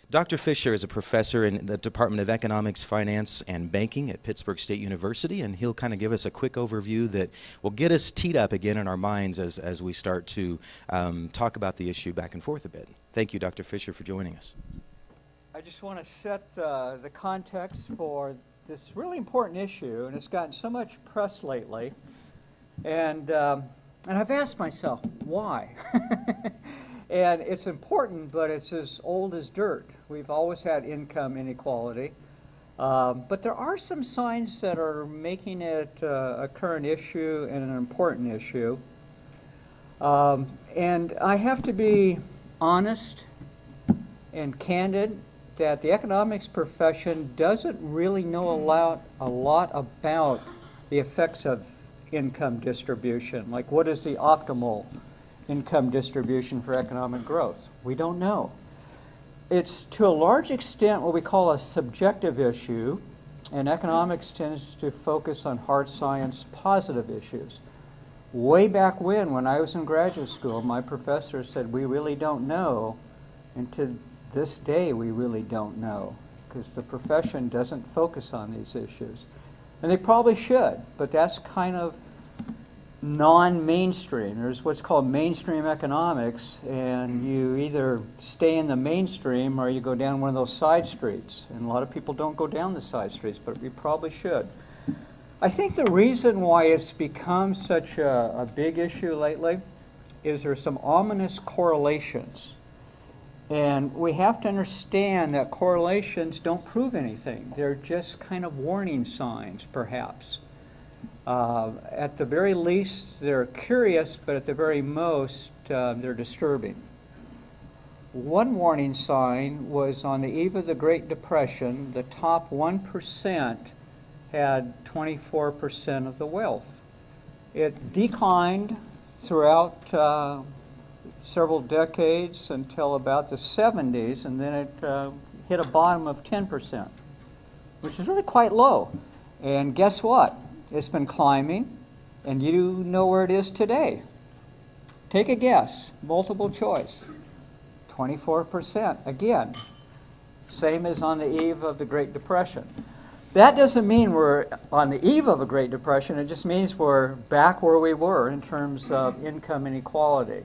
Dr. Fisher is a professor in the Department of Economics, Finance, and Banking at Pittsburgh State University, and he'll kind of give us a quick overview that will get us teed up again in our minds as we start to talk about the issue back and forth a bit. Thank you, Dr. Fisher, for joining us. I just want to set the context for this really important issue, and it's gotten so much press lately, and I've asked myself, why? And it's important, but it's as old as dirt. We've always had income inequality. But there are some signs that are making it a current issue and an important issue. And I have to be honest and candid that the economics profession doesn't really know a lot about the effects of income distribution. Like, what is the optimal income distribution for economic growth? We don't know. It's to a large extent what we call a subjective issue, and economics tends to focus on hard science positive issues. Way back when I was in graduate school, my professor said, we really don't know, and to this day we really don't know, because the profession doesn't focus on these issues. And they probably should, but that's kind of non-mainstream. There's what's called mainstream economics, and you either stay in the mainstream or you go down one of those side streets. And a lot of people don't go down the side streets, but we probably should. I think the reason why it's become such a big issue lately is there's some ominous correlations. And we have to understand that correlations don't prove anything. They're just kind of warning signs, perhaps. At the very least, they're curious, but at the very most, they're disturbing. One warning sign was on the eve of the Great Depression, the top 1% had 24% of the wealth. It declined throughout several decades until about the 70s, and then it hit a bottom of 10%, which is really quite low. And guess what? It's been climbing, and you know where it is today. Take a guess, multiple choice. 24%, again, same as on the eve of the Great Depression. That doesn't mean we're on the eve of a Great Depression, it just means we're back where we were in terms of income inequality.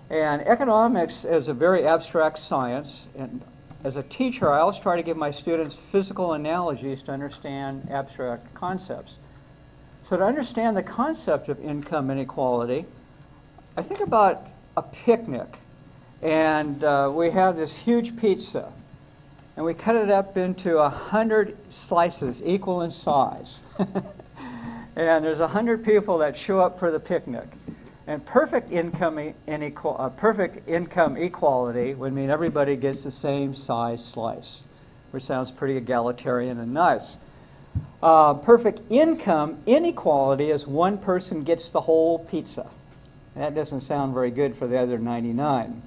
And economics is a very abstract science, and as a teacher, I always try to give my students physical analogies to understand abstract concepts. So to understand the concept of income inequality, I think about a picnic. And we have this huge pizza. And we cut it up into 100 slices equal in size. And there's 100 people that show up for the picnic. And perfect income equality would mean everybody gets the same size slice, which sounds pretty egalitarian and nice. Perfect income inequality is one person gets the whole pizza. That doesn't sound very good for the other 99.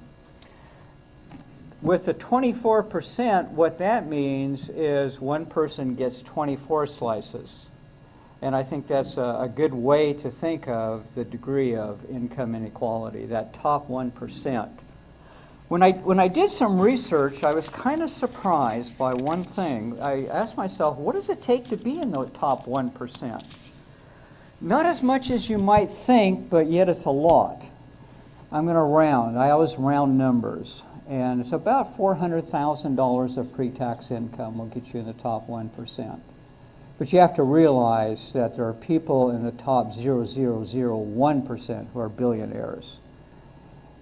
With the 24%, what that means is one person gets 24 slices. And I think that's a good way to think of the degree of income inequality, that top 1%. When I did some research, I was kind of surprised by one thing. I asked myself, what does it take to be in the top 1%? Not as much as you might think, but yet it's a lot. I'm going to round. I always round numbers. And it's about $400,000 of pre-tax income will get you in the top 1%. But you have to realize that there are people in the top 0.0001% who are billionaires.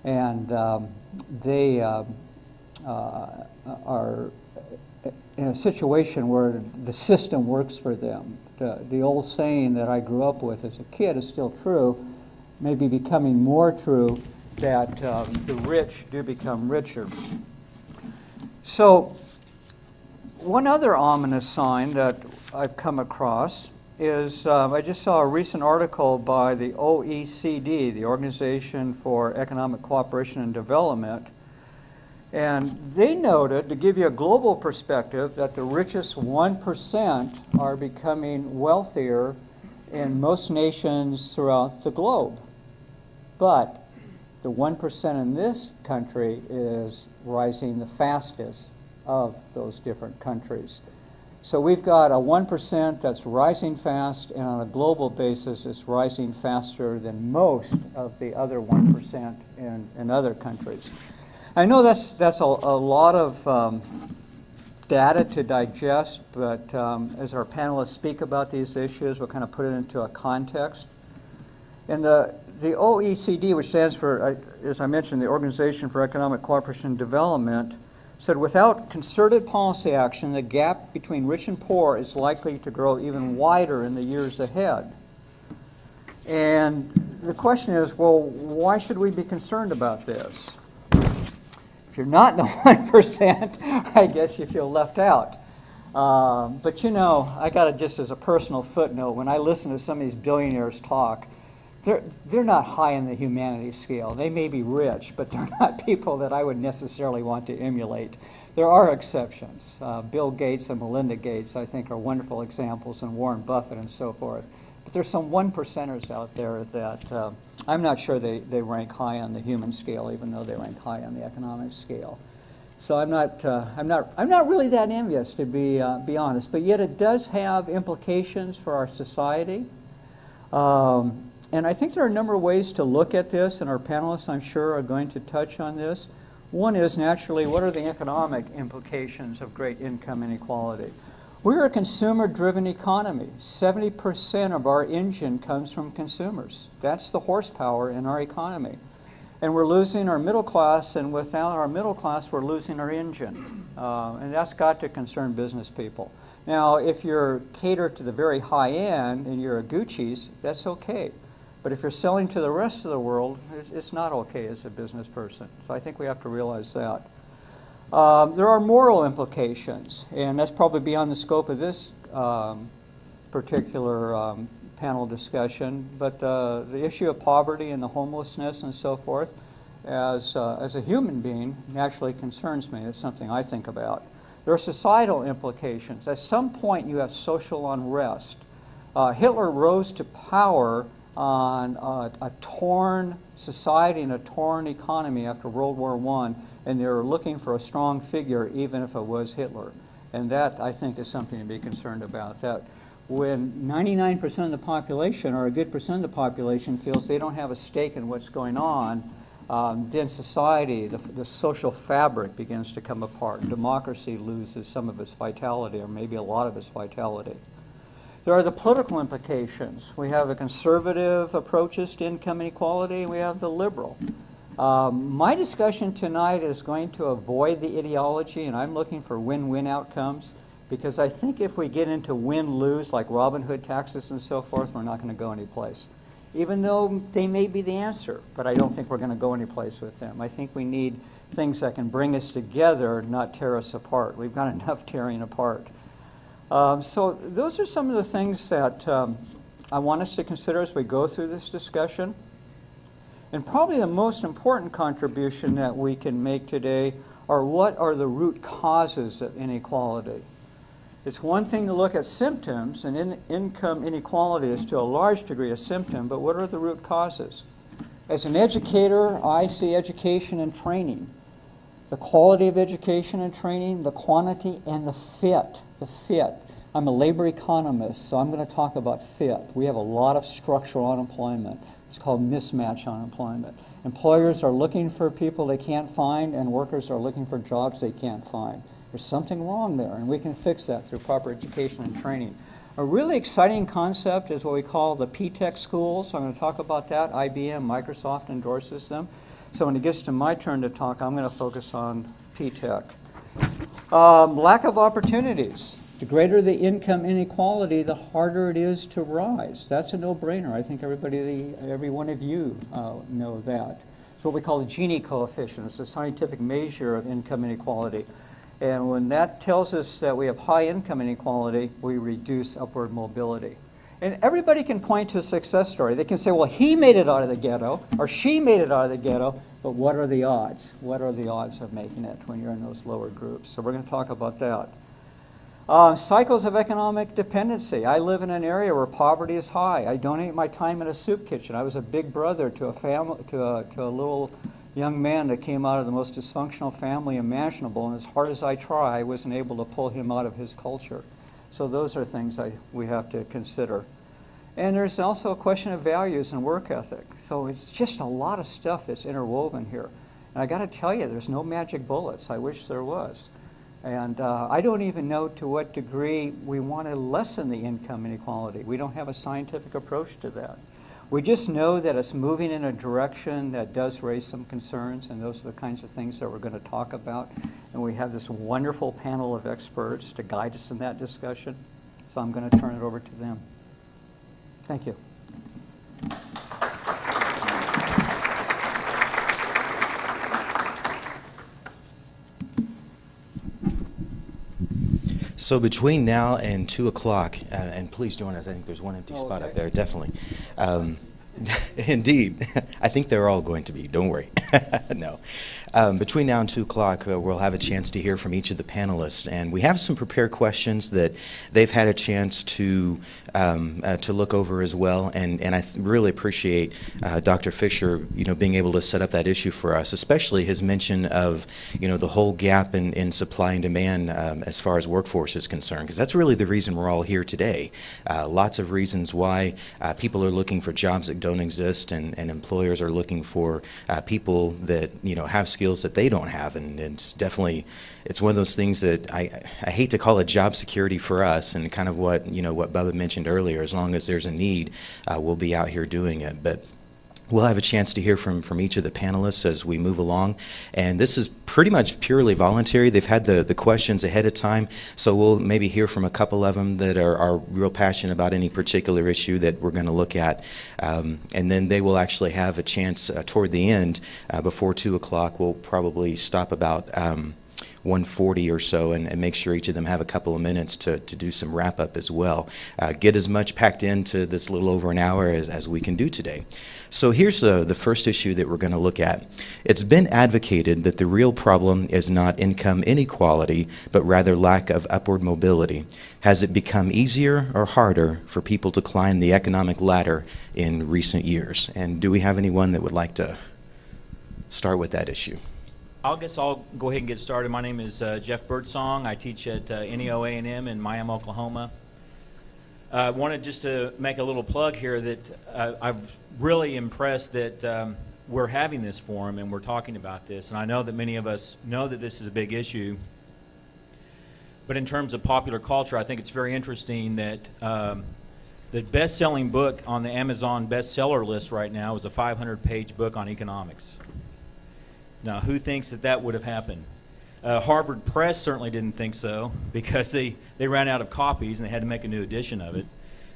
And they are in a situation where the system works for them. The old saying that I grew up with as a kid is still true, maybe becoming more true, that the rich do become richer. So one other ominous sign that I've come across is I just saw a recent article by the OECD, the Organization for Economic Cooperation and Development, and they noted, to give you a global perspective, that the richest 1% are becoming wealthier in most nations throughout the globe. But the 1% in this country is rising the fastest of those different countries. So we've got a 1% that's rising fast, and on a global basis, it's rising faster than most of the other 1% in other countries. I know that's a lot of data to digest, but as our panelists speak about these issues, we'll kind of put it into a context. And the OECD, which stands for, as I mentioned, the Organization for Economic Cooperation and Development, said without concerted policy action, the gap between rich and poor is likely to grow even wider in the years ahead. And the question is, well, why should we be concerned about this? If you're not in the 1%, I guess you feel left out. But you know, I got to just as a personal footnote, when I listen to some of these billionaires talk, they're not high in the humanities scale. They may be rich, but they're not people that I would necessarily want to emulate. There are exceptions. Bill Gates and Melinda Gates, I think, are wonderful examples, and Warren Buffett and so forth. But there's some 1%ers out there that I'm not sure they rank high on the human scale, even though they rank high on the economic scale. So I'm not really that envious, to be honest. But yet it does have implications for our society. And I think there are a number of ways to look at this, and our panelists, I'm sure, are going to touch on this. One is, naturally, what are the economic implications of great income inequality? We're a consumer-driven economy. 70% of our engine comes from consumers. That's the horsepower in our economy. And we're losing our middle class, and without our middle class, we're losing our engine. And that's got to concern business people. Now, if you're catered to the very high end and you're a Gucci's, that's okay. But if you're selling to the rest of the world, it's not okay as a business person. So I think we have to realize that. There are moral implications, and that's probably beyond the scope of this particular panel discussion. But the issue of poverty and the homelessness and so forth, as a human being, naturally concerns me. It's something I think about. There are societal implications. At some point, you have social unrest. Hitler rose to power on a torn society and a torn economy after World War I, and they were looking for a strong figure, even if it was Hitler. And that, I think, is something to be concerned about. That when 99% of the population, or a good percent of the population, feels they don't have a stake in what's going on, then society, the social fabric begins to come apart. Democracy loses some of its vitality, or maybe a lot of its vitality. There are the political implications. We have the conservative approaches to income inequality. We have the liberal. My discussion tonight is going to avoid the ideology, and I'm looking for win-win outcomes, because I think if we get into win-lose, like Robin Hood taxes and so forth, we're not going to go anyplace. Even though they may be the answer, but I don't think we're going to go anyplace with them. I think we need things that can bring us together, not tear us apart. We've got enough tearing apart. So those are some of the things that I want us to consider as we go through this discussion. And probably the most important contribution that we can make today are what are the root causes of inequality. It's one thing to look at symptoms, and income inequality is to a large degree a symptom, but what are the root causes? As an educator, I see education and training. The quality of education and training, the quantity, and the fit. The fit. I'm a labor economist, so I'm going to talk about fit. We have a lot of structural unemployment. It's called mismatch unemployment. Employers are looking for people they can't find, and workers are looking for jobs they can't find. There's something wrong there, and we can fix that through proper education and training. A really exciting concept is what we call the P-Tech schools. I'm going to talk about that. IBM, Microsoft endorses them. So when it gets to my turn to talk, I'm going to focus on P-Tech. Lack of opportunities. The greater the income inequality, the harder it is to rise. That's a no-brainer. I think every one of you know that. It's what we call the Gini coefficient. It's a scientific measure of income inequality. And when that tells us that we have high income inequality, we reduce upward mobility. And everybody can point to a success story. They can say, well, he made it out of the ghetto, or she made it out of the ghetto, but what are the odds? What are the odds of making it when you're in those lower groups? So we're going to talk about that. Cycles of economic dependency. I live in an area where poverty is high. I donate my time in a soup kitchen. I was a big brother to a family, to a little young man that came out of the most dysfunctional family imaginable, and as hard as I try, I wasn't able to pull him out of his culture. So those are things we have to consider. And there's also a question of values and work ethic. So it's just a lot of stuff that's interwoven here. And I got to tell you, there's no magic bullets. I wish there was. And I don't even know to what degree we want to lessen the income inequality. We don't have a scientific approach to that. We just know that it's moving in a direction that does raise some concerns, and those are the kinds of things that we're going to talk about. And we have this wonderful panel of experts to guide us in that discussion. So I'm going to turn it over to them. Thank you. So between now and 2 o'clock, and please join us. I think there's one empty spot up there, definitely. Indeed. I think they're all going to be. Don't worry. No. Between now and 2 o'clock, we'll have a chance to hear from each of the panelists, and we have some prepared questions that they've had a chance to look over as well. And I really appreciate Dr. Fisher, being able to set up that issue for us, especially his mention of, the whole gap in supply and demand as far as workforce is concerned, because that's really the reason we're all here today. Lots of reasons why people are looking for jobs that don't exist, and employers are looking for people that have skills that they don't have, and it's one of those things that I hate to call it job security for us, and kind of what what Bubba mentioned earlier. As long as there's a need, we'll be out here doing it. But we'll have a chance to hear from each of the panelists as we move along, and this is pretty much purely voluntary. They've had the questions ahead of time, so we'll maybe hear from a couple of them that are real passionate about any particular issue that we're going to look at, and then they will actually have a chance toward the end, before 2 o'clock. We'll probably stop about 1:40 or so, and make sure each of them have a couple of minutes to do some wrap up as well. Get as much packed into this little over an hour as we can do today. So here's the first issue that we're going to look at. It's been advocated that the real problem is not income inequality, but rather lack of upward mobility. Has it become easier or harder for people to climb the economic ladder in recent years? And do we have anyone that would like to start with that issue? I guess I'll go ahead and get started. My name is Jeff Birdsong. I teach at NEO A&M in Miami, Oklahoma. I wanted just to make a little plug here that I'm really impressed that we're having this forum and we're talking about this. And I know that many of us know that this is a big issue. But in terms of popular culture, I think it's very interesting that the best-selling book on the Amazon bestseller list right now is a 500-page book on economics. Now, who thinks that would have happened? Harvard Press certainly didn't think so, because they ran out of copies and they had to make a new edition of it.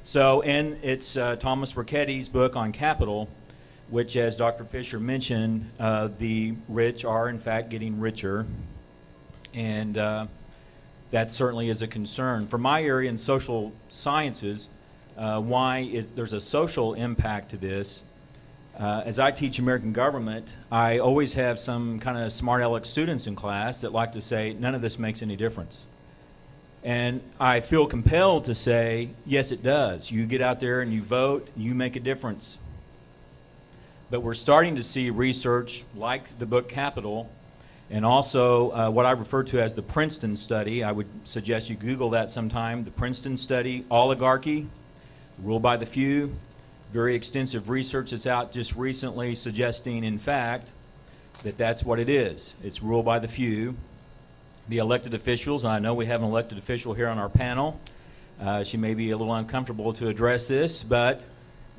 So, and it's Thomas Piketty's book on capital, which, as Dr. Fisher mentioned, the rich are in fact getting richer, and that certainly is a concern. For my area in social sciences, there's a social impact to this. As I teach American government, I always have some kind of smart aleck students in class that like to say, none of this makes any difference. And I feel compelled to say, yes, it does. You get out there and you vote, you make a difference. But we're starting to see research like the book Capital, and also what I refer to as the Princeton study. I would suggest you Google that sometime. The Princeton study, oligarchy, rule by the few. Very extensive research that's out just recently suggesting, in fact, that that's what it is. It's rule by the few. The elected officials, and I know we have an elected official here on our panel. She may be a little uncomfortable to address this, but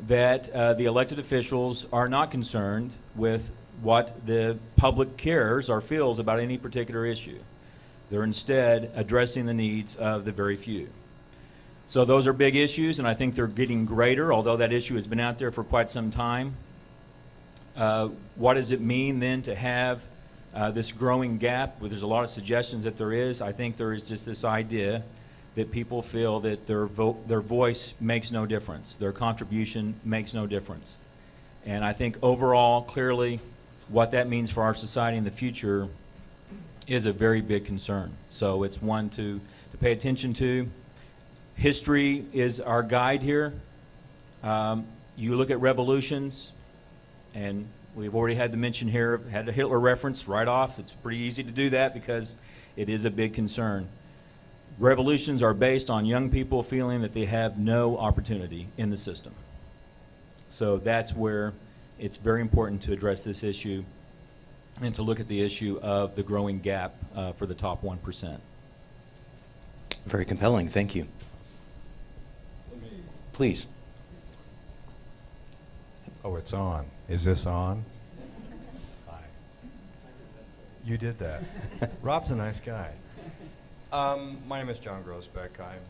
that the elected officials are not concerned with what the public cares or feels about any particular issue. They're instead addressing the needs of the very few. So those are big issues, and I think they're getting greater, although that issue has been out there for quite some time. What does it mean then to have this growing gap? Well, there's a lot of suggestions that there is. I think there is just this idea that people feel that their voice makes no difference, their contribution makes no difference. And I think overall, clearly, what that means for our society in the future is a very big concern. So it's one to to pay attention to. History is our guide here. You look at revolutions, and we've already had the mention here, had a Hitler reference right off. It's pretty easy to do that because it is a big concern. Revolutions are based on young people feeling that they have no opportunity in the system. So that's where it's very important to address this issue and to look at the issue of the growing gap for the top 1%. Very compelling. Thank you. Please. Oh, it's on. Is this on? Hi. You did that. Rob's a nice guy. My name is John Grosbeck. I'm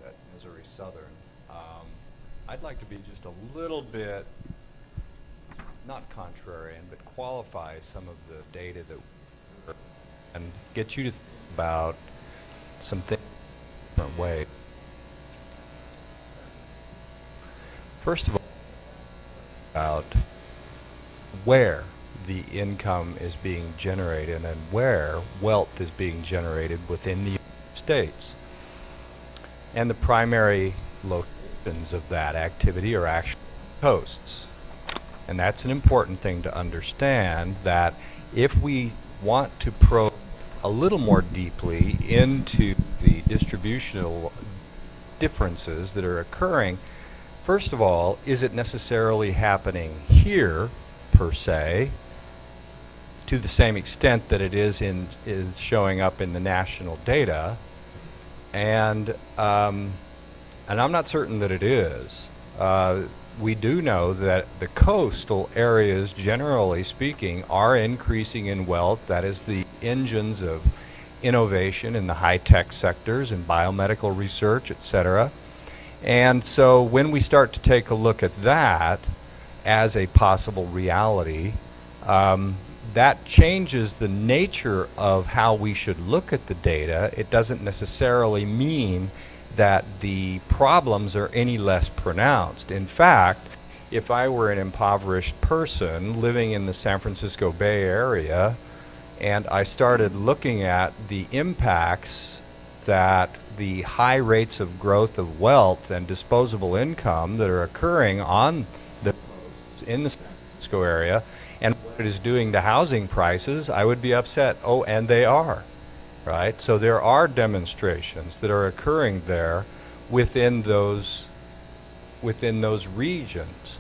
at Missouri Southern. I'd like to be just a little bit, not contrarian, but qualify some of the data that and get you to think about some things in a different way. First of all, about where the income is being generated and where wealth is being generated within the United States. And the primary locations of that activity are actually coasts. And that's an important thing to understand, that if we want to probe a little more deeply into the distributional differences that are occurring, first of all, is it necessarily happening here, per se, to the same extent that it is showing up in the national data? And I'm not certain that it is. We do know that the coastal areas, generally speaking, are increasing in wealth. That is the engines of innovation in the high-tech sectors and biomedical research, etc. And so when we start to take a look at that as a possible reality, that changes the nature of how we should look at the data. It doesn't necessarily mean that the problems are any less pronounced. In fact, if I were an impoverished person living in the San Francisco Bay Area and I started looking at the impacts that the high rates of growth of wealth and disposable income that are occurring on the in the San Francisco area and what it is doing to housing prices, I would be upset. Oh, and they are. Right? So there are demonstrations that are occurring there within those regions.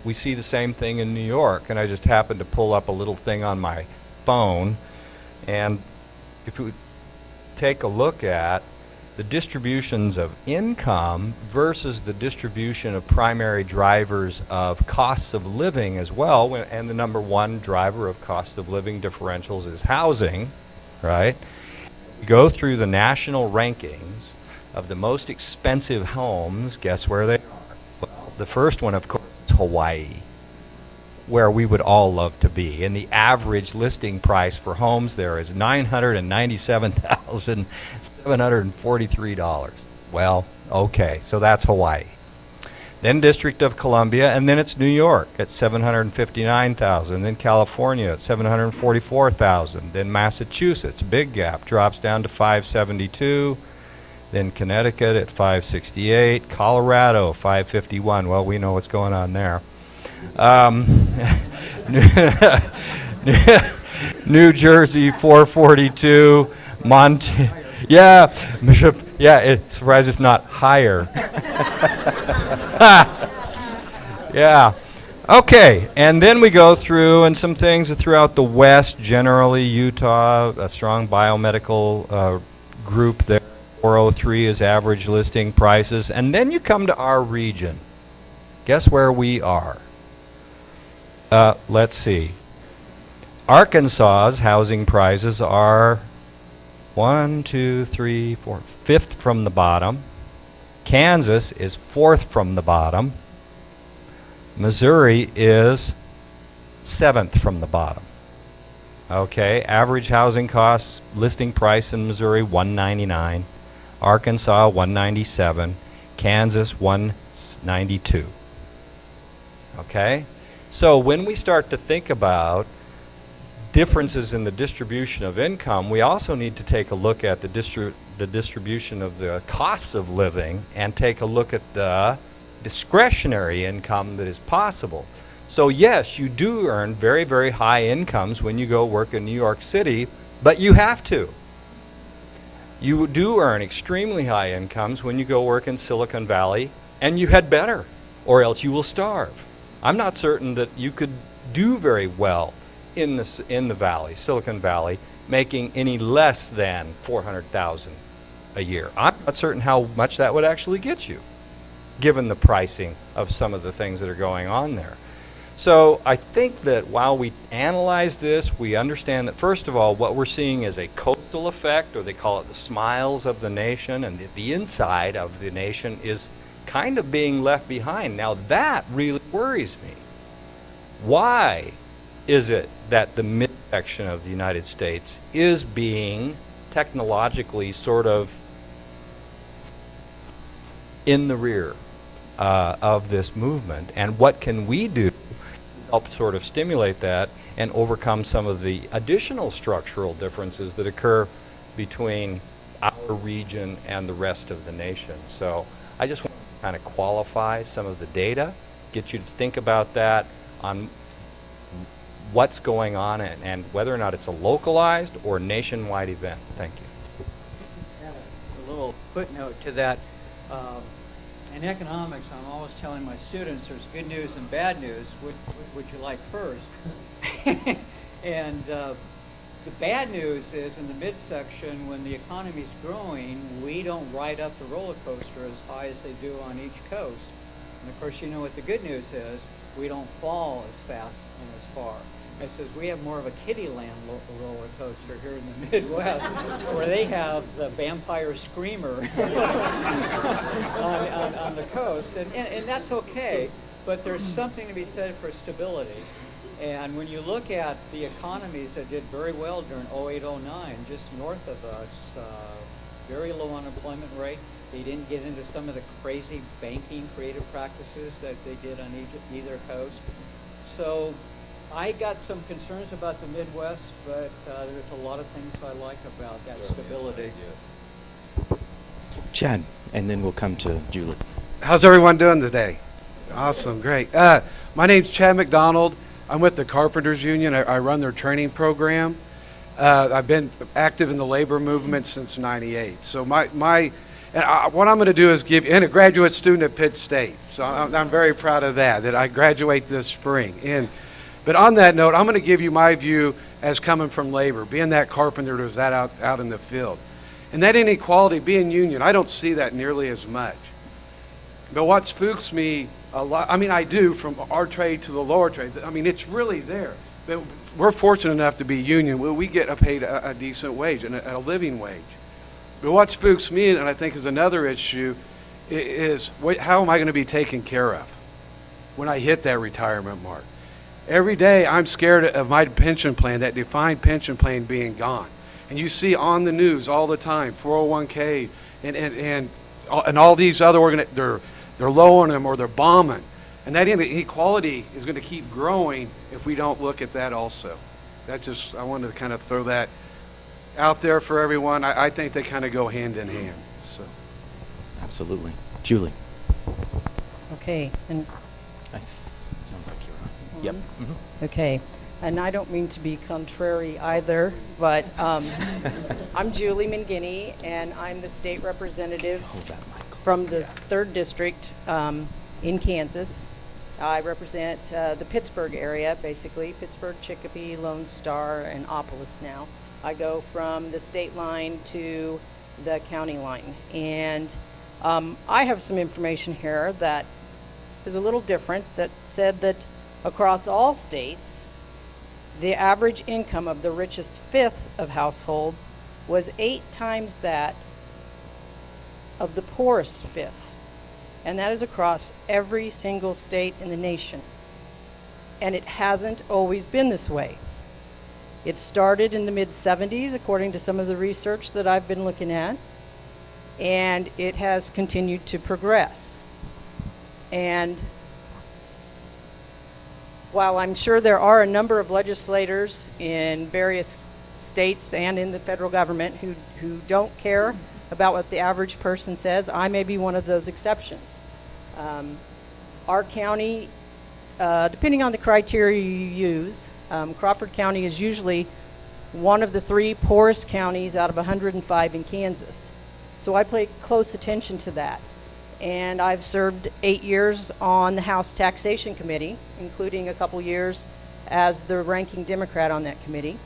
We see the same thing in New York, and I just happened to pull up a little thing on my phone, and if we take a look at the distributions of income versus the distribution of primary drivers of costs of living as well, and the number one driver of cost of living differentials is housing, right? Go through the national rankings of the most expensive homes. Guess where they are? Well, the first one, of course, is Hawaii, where we would all love to be. And the average listing price for homes there is $997,743. Well, okay, so that's Hawaii. Then District of Columbia, and then it's New York at $759,000. Then California at $744,000. Then Massachusetts, big gap, drops down to $572,000. Then Connecticut at $568,000. Colorado $551,000. Well, we know what's going on there. New Jersey $442,000. Yeah, Bishop. Yeah, it's surprised it's not higher. Yeah. Okay, and then we go through and some things throughout the West, generally Utah, a strong biomedical group there. 403 is average listing prices. And then you come to our region. Guess where we are? Let's see. Arkansas's housing prices are 1, 2, 3, 4, fifth from the bottom. Kansas is fourth from the bottom. Missouri is seventh from the bottom. Okay, average housing costs, listing price in Missouri $199, Arkansas $197, Kansas $192. Okay, so when we start to think about differences in the distribution of income, we also need to take a look at the distribution of the costs of living and take a look at the discretionary income that is possible. So yes, you do earn very, very high incomes when you go work in New York City, but you have to. You do earn extremely high incomes when you go work in Silicon Valley, and you had better, or else you will starve. I'm not certain that you could do very well in the valley, Silicon Valley, making any less than $400,000 a year. I'm not certain how much that would actually get you, given the pricing of some of the things that are going on there. So I think that while we analyze this, we understand that, first of all, what we're seeing is a coastal effect, or they call it the smiles of the nation, and the inside of the nation is kind of being left behind. Now that really worries me. Why is it that the midsection of the United States is being technologically sort of in the rear of this movement, and what can we do to help sort of stimulate that and overcome some of the additional structural differences that occur between our region and the rest of the nation? So I just want to kind of qualify some of the data, get you to think about that on what's going on and whether or not it's a localized or nationwide event. Thank you. Add a little footnote to that. In economics, I'm always telling my students there's good news and bad news. What would you like first? And the bad news is in the midsection, when the economy's growing, we don't ride up the roller coaster as high as they do on each coast. And of course, you know what the good news is. We don't fall as fast and as far. It says we have more of a kiddieland roller coaster here in the Midwest, where they have the vampire screamer on the coast, and that's okay. But there's something to be said for stability. And when you look at the economies that did very well during 08-09, just north of us, very low unemployment rate. They didn't get into some of the crazy banking creative practices that they did on either coast. So I got some concerns about the Midwest, but there's a lot of things I like about that stability. Chad, and then we'll come to Julie. How's everyone doing today? Awesome, great. My name's Chad McDonald. I'm with the Carpenters Union. I run their training program. I've been active in the labor movement since '98. So what I'm going to do is and a graduate student at Pitt State. So I'm very proud of that I graduate this spring. But on that note, I'm going to give you my view as coming from labor, being that carpenter that was out in the field. And that inequality, being union, I don't see that nearly as much. But what spooks me a lot, I mean, I do, from our trade to the lower trade. I mean, it's really there. But we're fortunate enough to be union. We get paid a decent wage and a living wage. But what spooks me, and I think is another issue, is how am I going to be taken care of when I hit that retirement mark? Every day I'm scared of my pension plan, that defined pension plan being gone. And you see on the news all the time, 401k and all these other organizations, they're lowering them or they're bombing. And that inequality is going to keep growing if we don't look at that also. I wanted to kind of throw that out there for everyone. I think they kind of go hand in hand. So. Absolutely. Julie. Okay, and Sounds like you're on. Yep. Mm-hmm. okay, and I don't mean to be contrary either, but I'm Julie Mangini, and I'm the state representative Hold that mic. from the 3rd District in Kansas. I represent the Pittsburgh area, basically, Pittsburgh, Chicopee, Lone Star, and Opolis now. I go from the state line to the county line. And I have some information here that is a little different, that said that across all states, the average income of the richest fifth of households was 8 times that of the poorest fifth. And that is across every single state in the nation. And it hasn't always been this way. It started in the mid-70s, according to some of the research that I've been looking at, and it has continued to progress. And while I'm sure there are a number of legislators in various states and in the federal government who don't care about what the average person says, I may be one of those exceptions. Our county, depending on the criteria you use, Crawford County is usually one of the 3 poorest counties out of 105 in Kansas. So I pay close attention to that. And I've served 8 years on the House Taxation Committee, including a couple years as the ranking Democrat on that committee.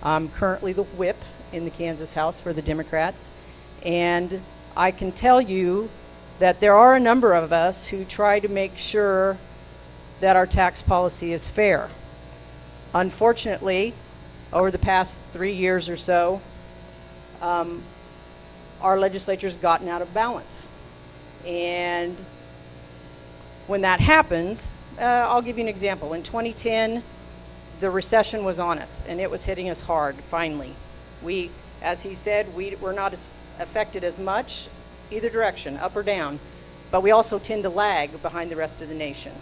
I'm currently the whip in the Kansas House for the Democrats. And I can tell you that there are a number of us who try to make sure that our tax policy is fair. Unfortunately, over the past 3 years or so, our legislature's gotten out of balance. And when that happens, I'll give you an example. In 2010, the recession was on us, and it was hitting us hard, finally. We, as he said, we're not as affected as much, either direction, up or down, but we also tend to lag behind the rest of the nation.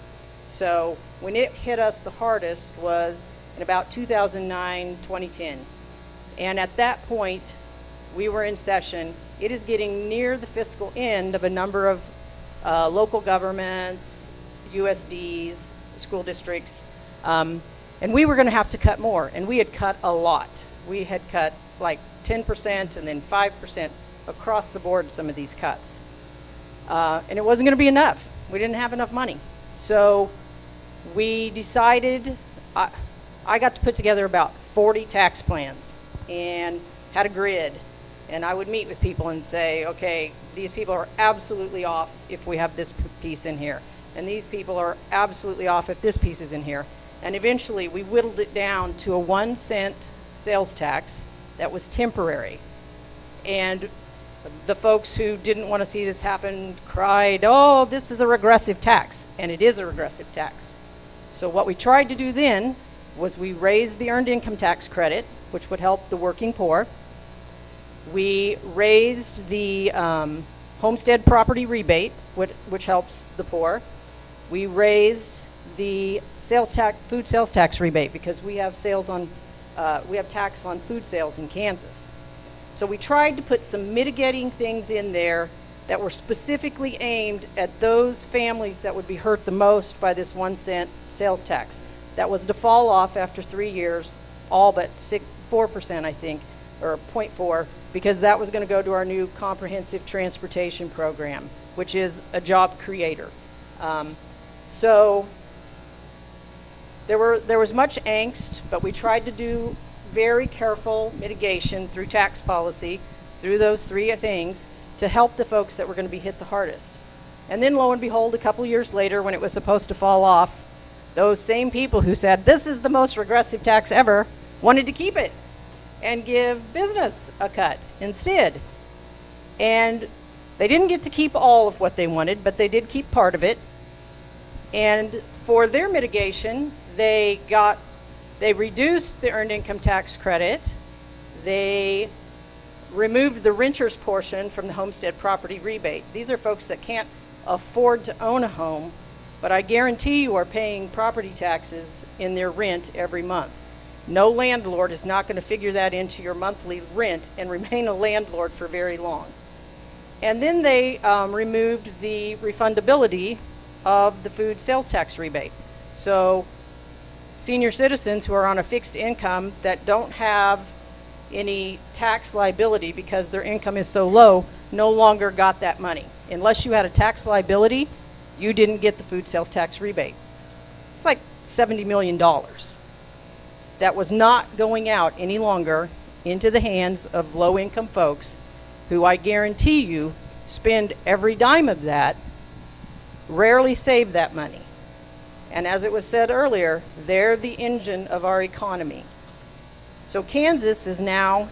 So when it hit us the hardest was in about 2009, 2010. And at that point, we were in session. It is getting near the fiscal end of a number of local governments, USDs, school districts, and we were going to have to cut more, and we had cut a lot. We had cut like 10% and then 5% across the board, some of these cuts. And it wasn't going to be enough. We didn't have enough money. So we decided, I got to put together about 40 tax plans and had a grid. And I would meet with people and say, okay, these people are absolutely off if we have this piece in here. And these people are absolutely off if this piece is in here. And eventually we whittled it down to a 1 cent sales tax that was temporary. And the folks who didn't want to see this happen cried, oh, this is a regressive tax. And it is a regressive tax. So what we tried to do then was we raised the earned income tax credit, which would help the working poor. We raised the homestead property rebate, which helps the poor. We raised the sales tax, food sales tax rebate, because we have sales on, we have tax on food sales in Kansas. So we tried to put some mitigating things in there that were specifically aimed at those families that would be hurt the most by this 1 cent sales tax. That was to fall off after 3 years, all but 4%, I think, or 0.4, because that was going to go to our new comprehensive transportation program, which is a job creator. So there was much angst, but we tried to do very careful mitigation through tax policy, through those 3 things, to help the folks that were going to be hit the hardest. And then lo and behold, a couple years later, when it was supposed to fall off, those same people who said, this is the most regressive tax ever, wanted to keep it and give business a cut instead. And they didn't get to keep all of what they wanted, but they did keep part of it. And for their mitigation, they reduced the earned income tax credit. They removed the renter's portion from the homestead property rebate. These are folks that can't afford to own a home, but I guarantee you are paying property taxes in their rent every month. No landlord is not going to figure that into your monthly rent and remain a landlord for very long. And then they removed the refundability of the food sales tax rebate. So senior citizens who are on a fixed income that don't have any tax liability because their income is so low no longer got that money. Unless you had a tax liability, you didn't get the food sales tax rebate. It's like $70 million. That was not going out any longer into the hands of low-income folks who I guarantee you spend every dime of that, rarely save that money. And as it was said earlier, they're the engine of our economy. So Kansas is now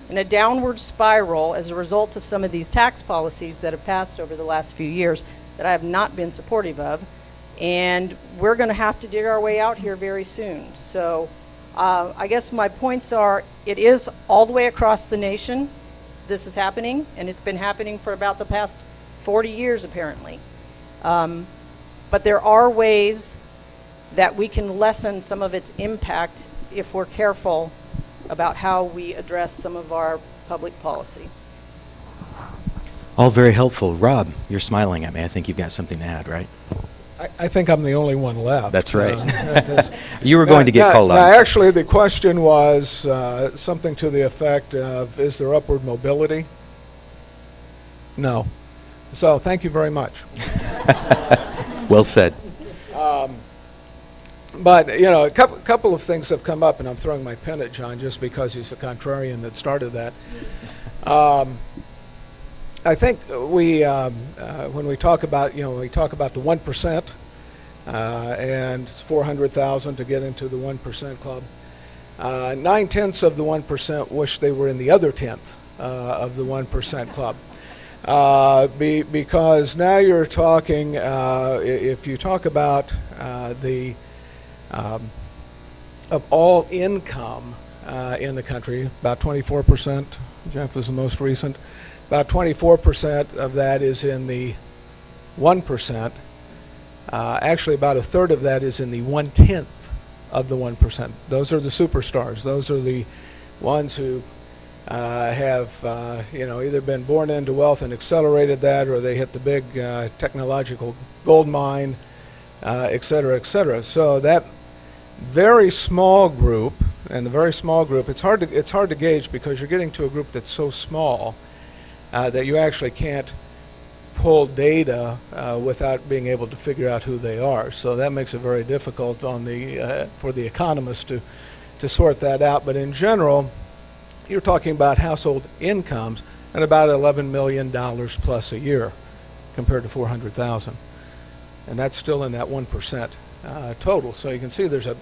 in a downward spiral as a result of some of these tax policies that have passed over the last few years that I have not been supportive of. And we're going to have to dig our way out here very soon. So I guess my points are, it is all the way across the nation this is happening, and it's been happening for about the past 40 years apparently. But there are ways that we can lessen some of its impact if we're careful about how we address some of our public policy. All very helpful. Rob, you're smiling at me. I think you've got something to add, right? I think I'm the only one left. That's right. That You were going to get called now, on. actually, the question was something to the effect of, is there upward mobility? No. So thank you very much. Well said. But, you know, a couple of things have come up, and I'm throwing my pen at John just because he's the contrarian that started that. I think when we talk about, we talk about the 1%, and it's 400,000 to get into the 1% club. 9/10 of the 1% wish they were in the other 10th of the 1% club. Because now you're talking, if you talk about of all income in the country, about 24%, Jeff is the most recent, about 24% of that is in the 1%. Actually, about a third of that is in the 1/10 of the 1%. Those are the superstars. Those are the ones who have either been born into wealth and accelerated that, or they hit the big technological gold mine, et cetera, et cetera. So that very small group, and the very small group, it's hard to gauge because you're getting to a group that's so small that you actually can't pull data without being able to figure out who they are. So that makes it very difficult on for the economists to sort that out. But in general, you're talking about household incomes at about $11 million plus a year compared to 400,000. And that's still in that 1% total. So you can see there's a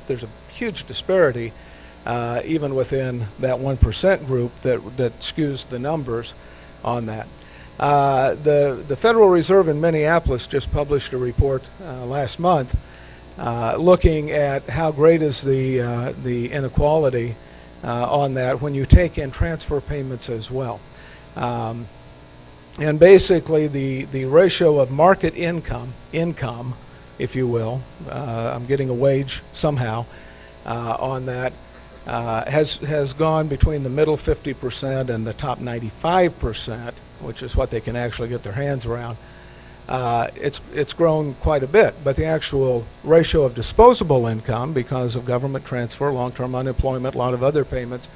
huge disparity even within that 1% group that skews the numbers on that. The Federal Reserve in Minneapolis just published a report last month looking at how great is the inequality on that when you take in transfer payments as well. And basically the ratio of market income, if you will, I'm getting a wage somehow on that, has gone between the middle 50% and the top 95%, which is what they can actually get their hands around. It's grown quite a bit, but the actual ratio of disposable income, because of government transfer, long-term unemployment, a lot of other payments,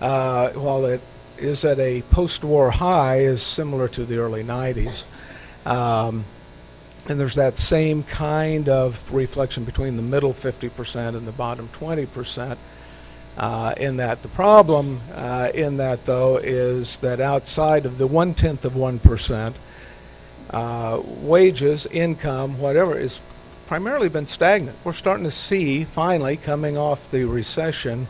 while it is at a post-war high, is similar to the early 90s. And there's that same kind of reflection between the middle 50% and the bottom 20%. In that the problem in that, though, is that outside of the 1/10 of 1%, wages, income, whatever, is primarily been stagnant. We're starting to see, finally, coming off the recession,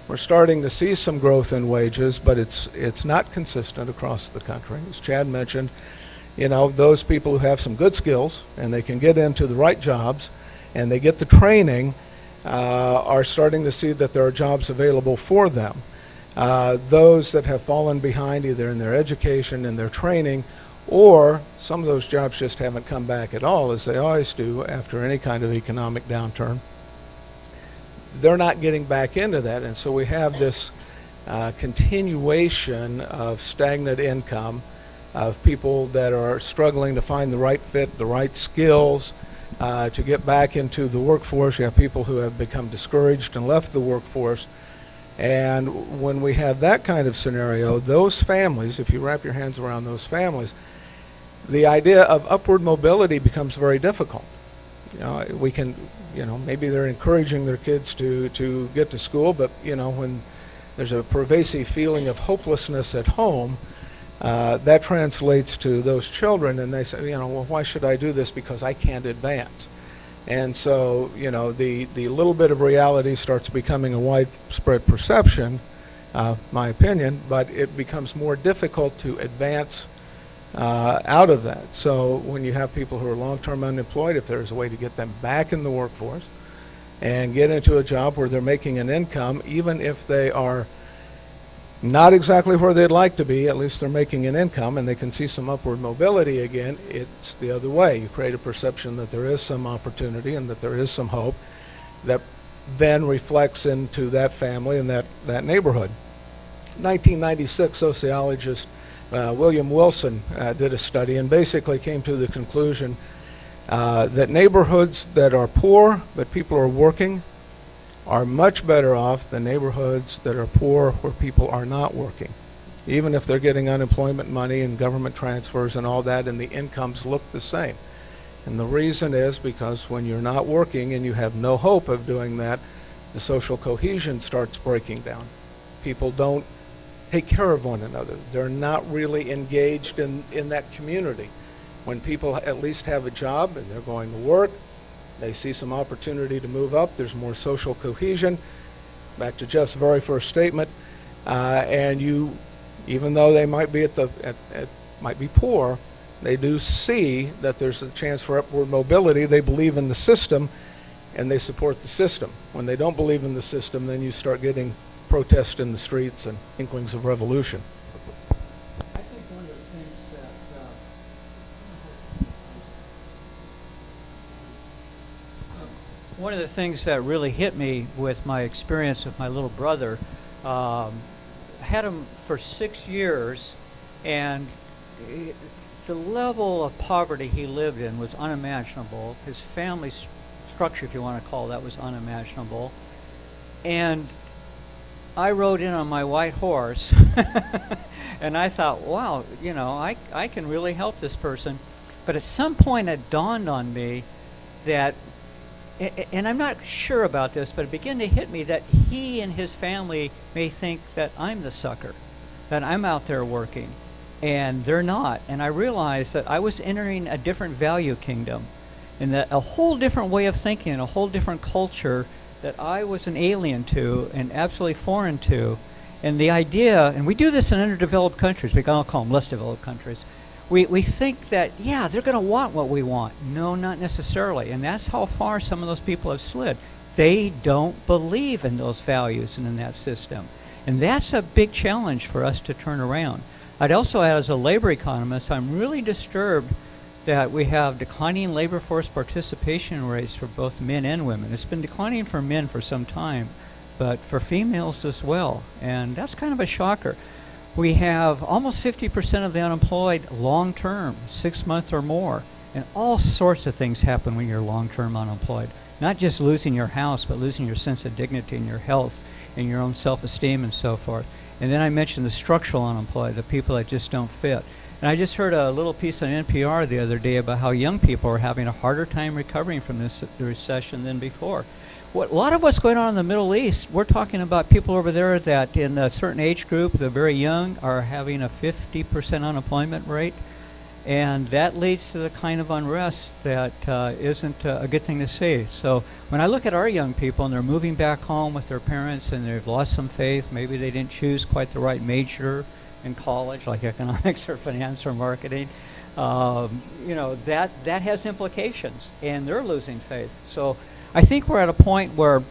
we're starting to see some growth in wages, but it's not consistent across the country. As Chad mentioned, those people who have some good skills and they can get into the right jobs and they get the training are starting to see that there are jobs available for them. Those that have fallen behind either in their education, in their training, or some of those jobs just haven't come back at all, as they always do after any kind of economic downturn. They're not getting back into that, and so we have this continuation of stagnant income, of people that are struggling to find the right fit, the right skills, to get back into the workforce. You have people who have become discouraged and left the workforce. And when we have that kind of scenario, those families, if you wrap your hands around those families, the idea of upward mobility becomes very difficult. We can, maybe they're encouraging their kids to get to school, but, when there's a pervasive feeling of hopelessness at home, that translates to those children, and they say, well, why should I do this? Because I can't advance. And so, the little bit of reality starts becoming a widespread perception, my opinion, but it becomes more difficult to advance out of that. So when you have people who are long-term unemployed, if there's a way to get them back in the workforce and get into a job where they're making an income, even if they are not exactly where they'd like to be, at least they're making an income and they can see some upward mobility again, it's the other way. You create a perception that there is some opportunity and that there is some hope. that then reflects into that family and that neighborhood. 1996 sociologist William Wilson did a study and basically came to the conclusion that neighborhoods that are poor but people are working are much better off than neighborhoods that are poor where people are not working. Even if they're getting unemployment money and government transfers and all that, and the incomes look the same. And the reason is because when you're not working and you have no hope of doing that, the social cohesion starts breaking down. People don't take care of one another. They're not really engaged in that community. When people at least have a job and they're going to work, they see some opportunity to move up, there's more social cohesion. Back to Jeff's very first statement, and you, even though they might be might be poor, they do see that there's a chance for upward mobility. They believe in the system, and they support the system. When they don't believe in the system, then you start getting protests in the streets and inklings of revolution. I think one of the things that really hit me with my experience with my little brother, had him for 6 years, and the level of poverty he lived in was unimaginable. His family structure, if you want to call that, was unimaginable. And I rode in on my white horse, and I thought, wow, you know, I can really help this person. But at some point it dawned on me that, and I'm not sure about this, but it began to hit me that he and his family may think that I'm the sucker, that I'm out there working, and they're not. And I realized that I was entering a different value kingdom, and that a whole different way of thinking and a whole different culture that I was an alien to and absolutely foreign to. And the idea, and we do this in underdeveloped countries, we can call them less developed countries, we think that, yeah, they're going to want what we want. No, not necessarily. And that's how far some of those people have slid. They don't believe in those values and in that system. And that's a big challenge for us to turn around. I'd also add, as a labor economist, I'm really disturbed that we have declining labor force participation rates for both men and women. It's been declining for men for some time, but for females as well. And that's kind of a shocker. We have almost 50% of the unemployed long-term, 6 months or more. And all sorts of things happen when you're long-term unemployed. Not just losing your house, but losing your sense of dignity and your health and your own self-esteem and so forth. And then I mentioned the structural unemployed, the people that just don't fit. And I just heard a little piece on NPR the other day about how young people are having a harder time recovering from this recession than before. A lot of what's going on in the Middle East, we're talking about people over there that in a certain age group, the very young, are having a 50% unemployment rate. And that leads to the kind of unrest that isn't a good thing to see. So when I look at our young people and they're moving back home with their parents and they've lost some faith, maybe they didn't choose quite the right major in college, like economics or finance or marketing, you know, that has implications, and they're losing faith. So I think we're at a point where,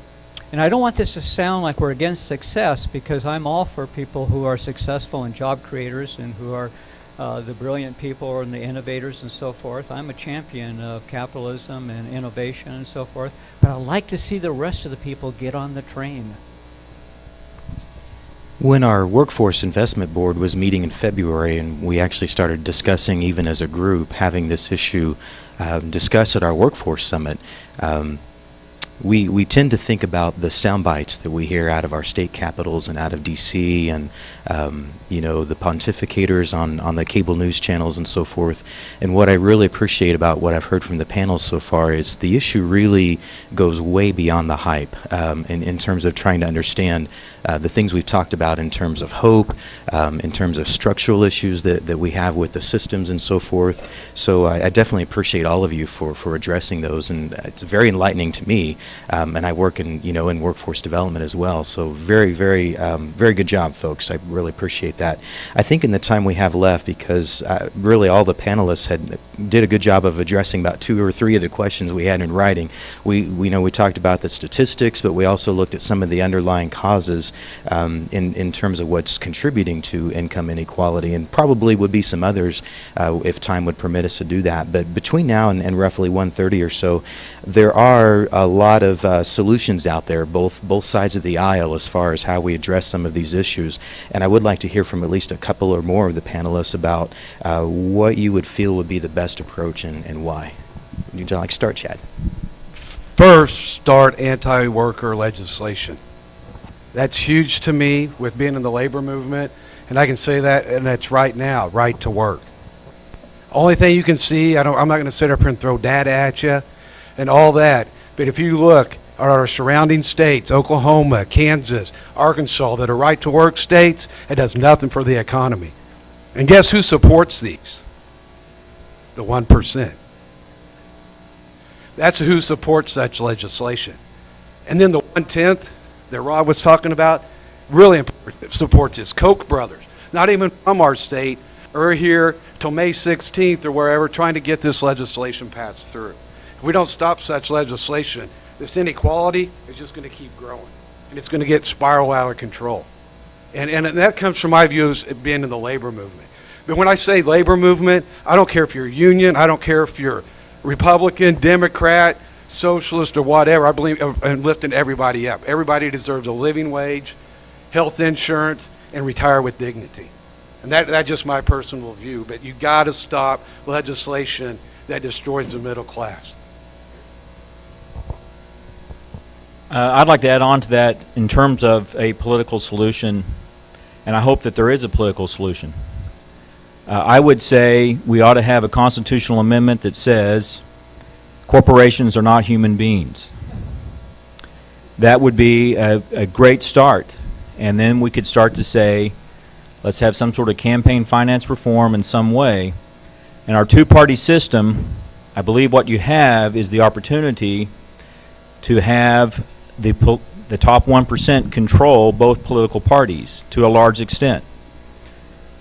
and I don't want this to sound like we're against success, because I'm all for people who are successful and job creators and who are the brilliant people and the innovators and so forth. I'm a champion of capitalism and innovation and so forth, but I'd like to see the rest of the people get on the train. When our Workforce Investment Board was meeting in February, and we actually started discussing, even as a group, having this issue discussed at our Workforce Summit, we tend to think about the sound bites that we hear out of our state capitals and out of D.C. and you know, the pontificators on the cable news channels and so forth. And what I really appreciate about what I've heard from the panels so far is the issue really goes way beyond the hype in terms of trying to understand the things we've talked about in terms of hope, in terms of structural issues that we have with the systems and so forth. So I definitely appreciate all of you for addressing those, and it's very enlightening to me. And I work in workforce development as well. So very good job, folks. I really appreciate that. I think in the time we have left, because really all the panelists did a good job of addressing about 2 or 3 of the questions we had in writing. We talked about the statistics, but we also looked at some of the underlying causes in terms of what's contributing to income inequality, and probably would be some others if time would permit us to do that. But between now and roughly 1:30 or so, there are a lot lot of solutions out there, both sides of the aisle, as far as how we address some of these issues. And I would like to hear from at least a couple or more of the panelists about what you would feel would be the best approach and why. Would you like to start, Chad? First, start anti-worker legislation. That's huge to me with being in the labor movement, and I can say that, and it's right now, right to work. Only thing you can see, I'm not going to sit up here and throw data at you and all that, but if you look at our surrounding states, Oklahoma, Kansas, Arkansas, that are right to work states, it does nothing for the economy. And guess who supports these? The 1%. That's who supports such legislation. And then the 1/10 that Rod was talking about, really important, supports his Koch brothers, not even from our state, are here till May 16th or wherever, trying to get this legislation passed through. If we don't stop such legislation, this inequality is just going to keep growing, and it's going to get spiral out of control. And that comes from my views of being in the labor movement. But when I say labor movement, I don't care if you're a union, I don't care if you're Republican, Democrat, socialist, or whatever. I believe in lifting everybody up. Everybody deserves a living wage, health insurance, and retire with dignity. And that's just my personal view. But you got to stop legislation that destroys the middle class. I'd like to add on to that in terms of a political solution, and I hope that there is a political solution. I would say we ought to have a constitutional amendment that says corporations are not human beings. That would be a great start. And then we could start to say, let's have some sort of campaign finance reform in some way. In our two-party system, I believe what you have is the opportunity to have the top 1% control both political parties to a large extent.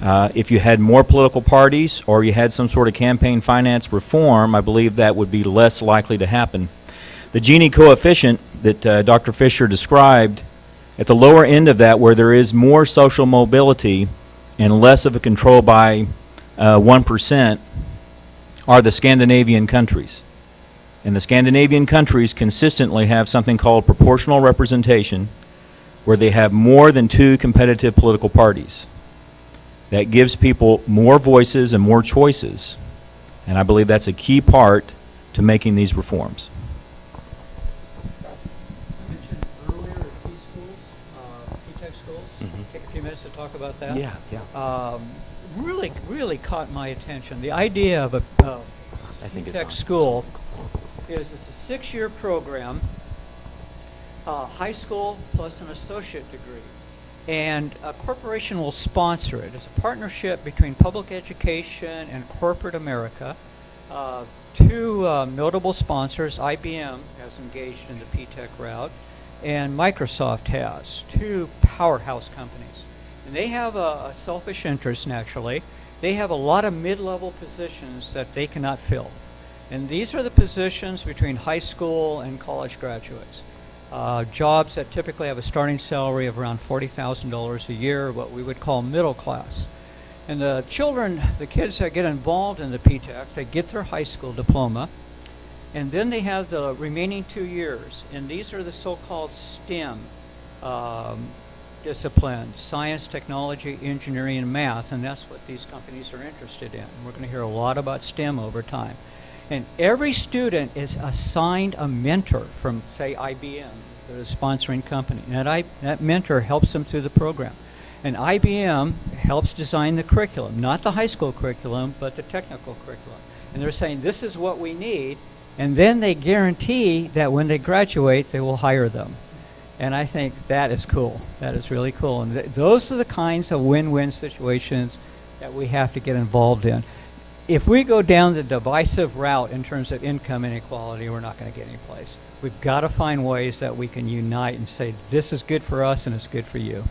If you had more political parties or you had some sort of campaign finance reform, I believe that would be less likely to happen. The Gini coefficient that Dr. Fisher described, at the lower end of that, where there is more social mobility and less of a control by 1%, are the Scandinavian countries. And the Scandinavian countries consistently have something called proportional representation, where they have more than two competitive political parties. That gives people more voices and more choices. And I believe that's a key part to making these reforms. I mentioned earlier the P schools, P-Tech schools. Take a few minutes to talk about that. Yeah. Really caught my attention. The idea of a I think it's P-Tech on. school is it's a 6-year program, high school plus an associate degree. And a corporation will sponsor it. It's a partnership between public education and corporate America. Two notable sponsors, IBM has engaged in the P-Tech route, and Microsoft has, two powerhouse companies. And they have a selfish interest, naturally. They have a lot of mid-level positions that they cannot fill. And these are the positions between high school and college graduates. Jobs that typically have a starting salary of around $40,000 a year, what we would call middle class. And the kids that get involved in the P-Tech, they get their high school diploma, and then they have the remaining 2 years. And these are the so-called STEM disciplines, science, technology, engineering, and math, and that's what these companies are interested in. We're going to hear a lot about STEM over time. And every student is assigned a mentor from, say, IBM, the sponsoring company. And that mentor helps them through the program. And IBM helps design the curriculum, not the high school curriculum, but the technical curriculum. And they're saying, this is what we need. And then they guarantee that when they graduate, they will hire them. And I think that is cool. That is really cool. And those are the kinds of win-win situations that we have to get involved in. If we go down the divisive route in terms of income inequality, we're not going to get any place. We've got to find ways that we can unite and say, this is good for us and it's good for you.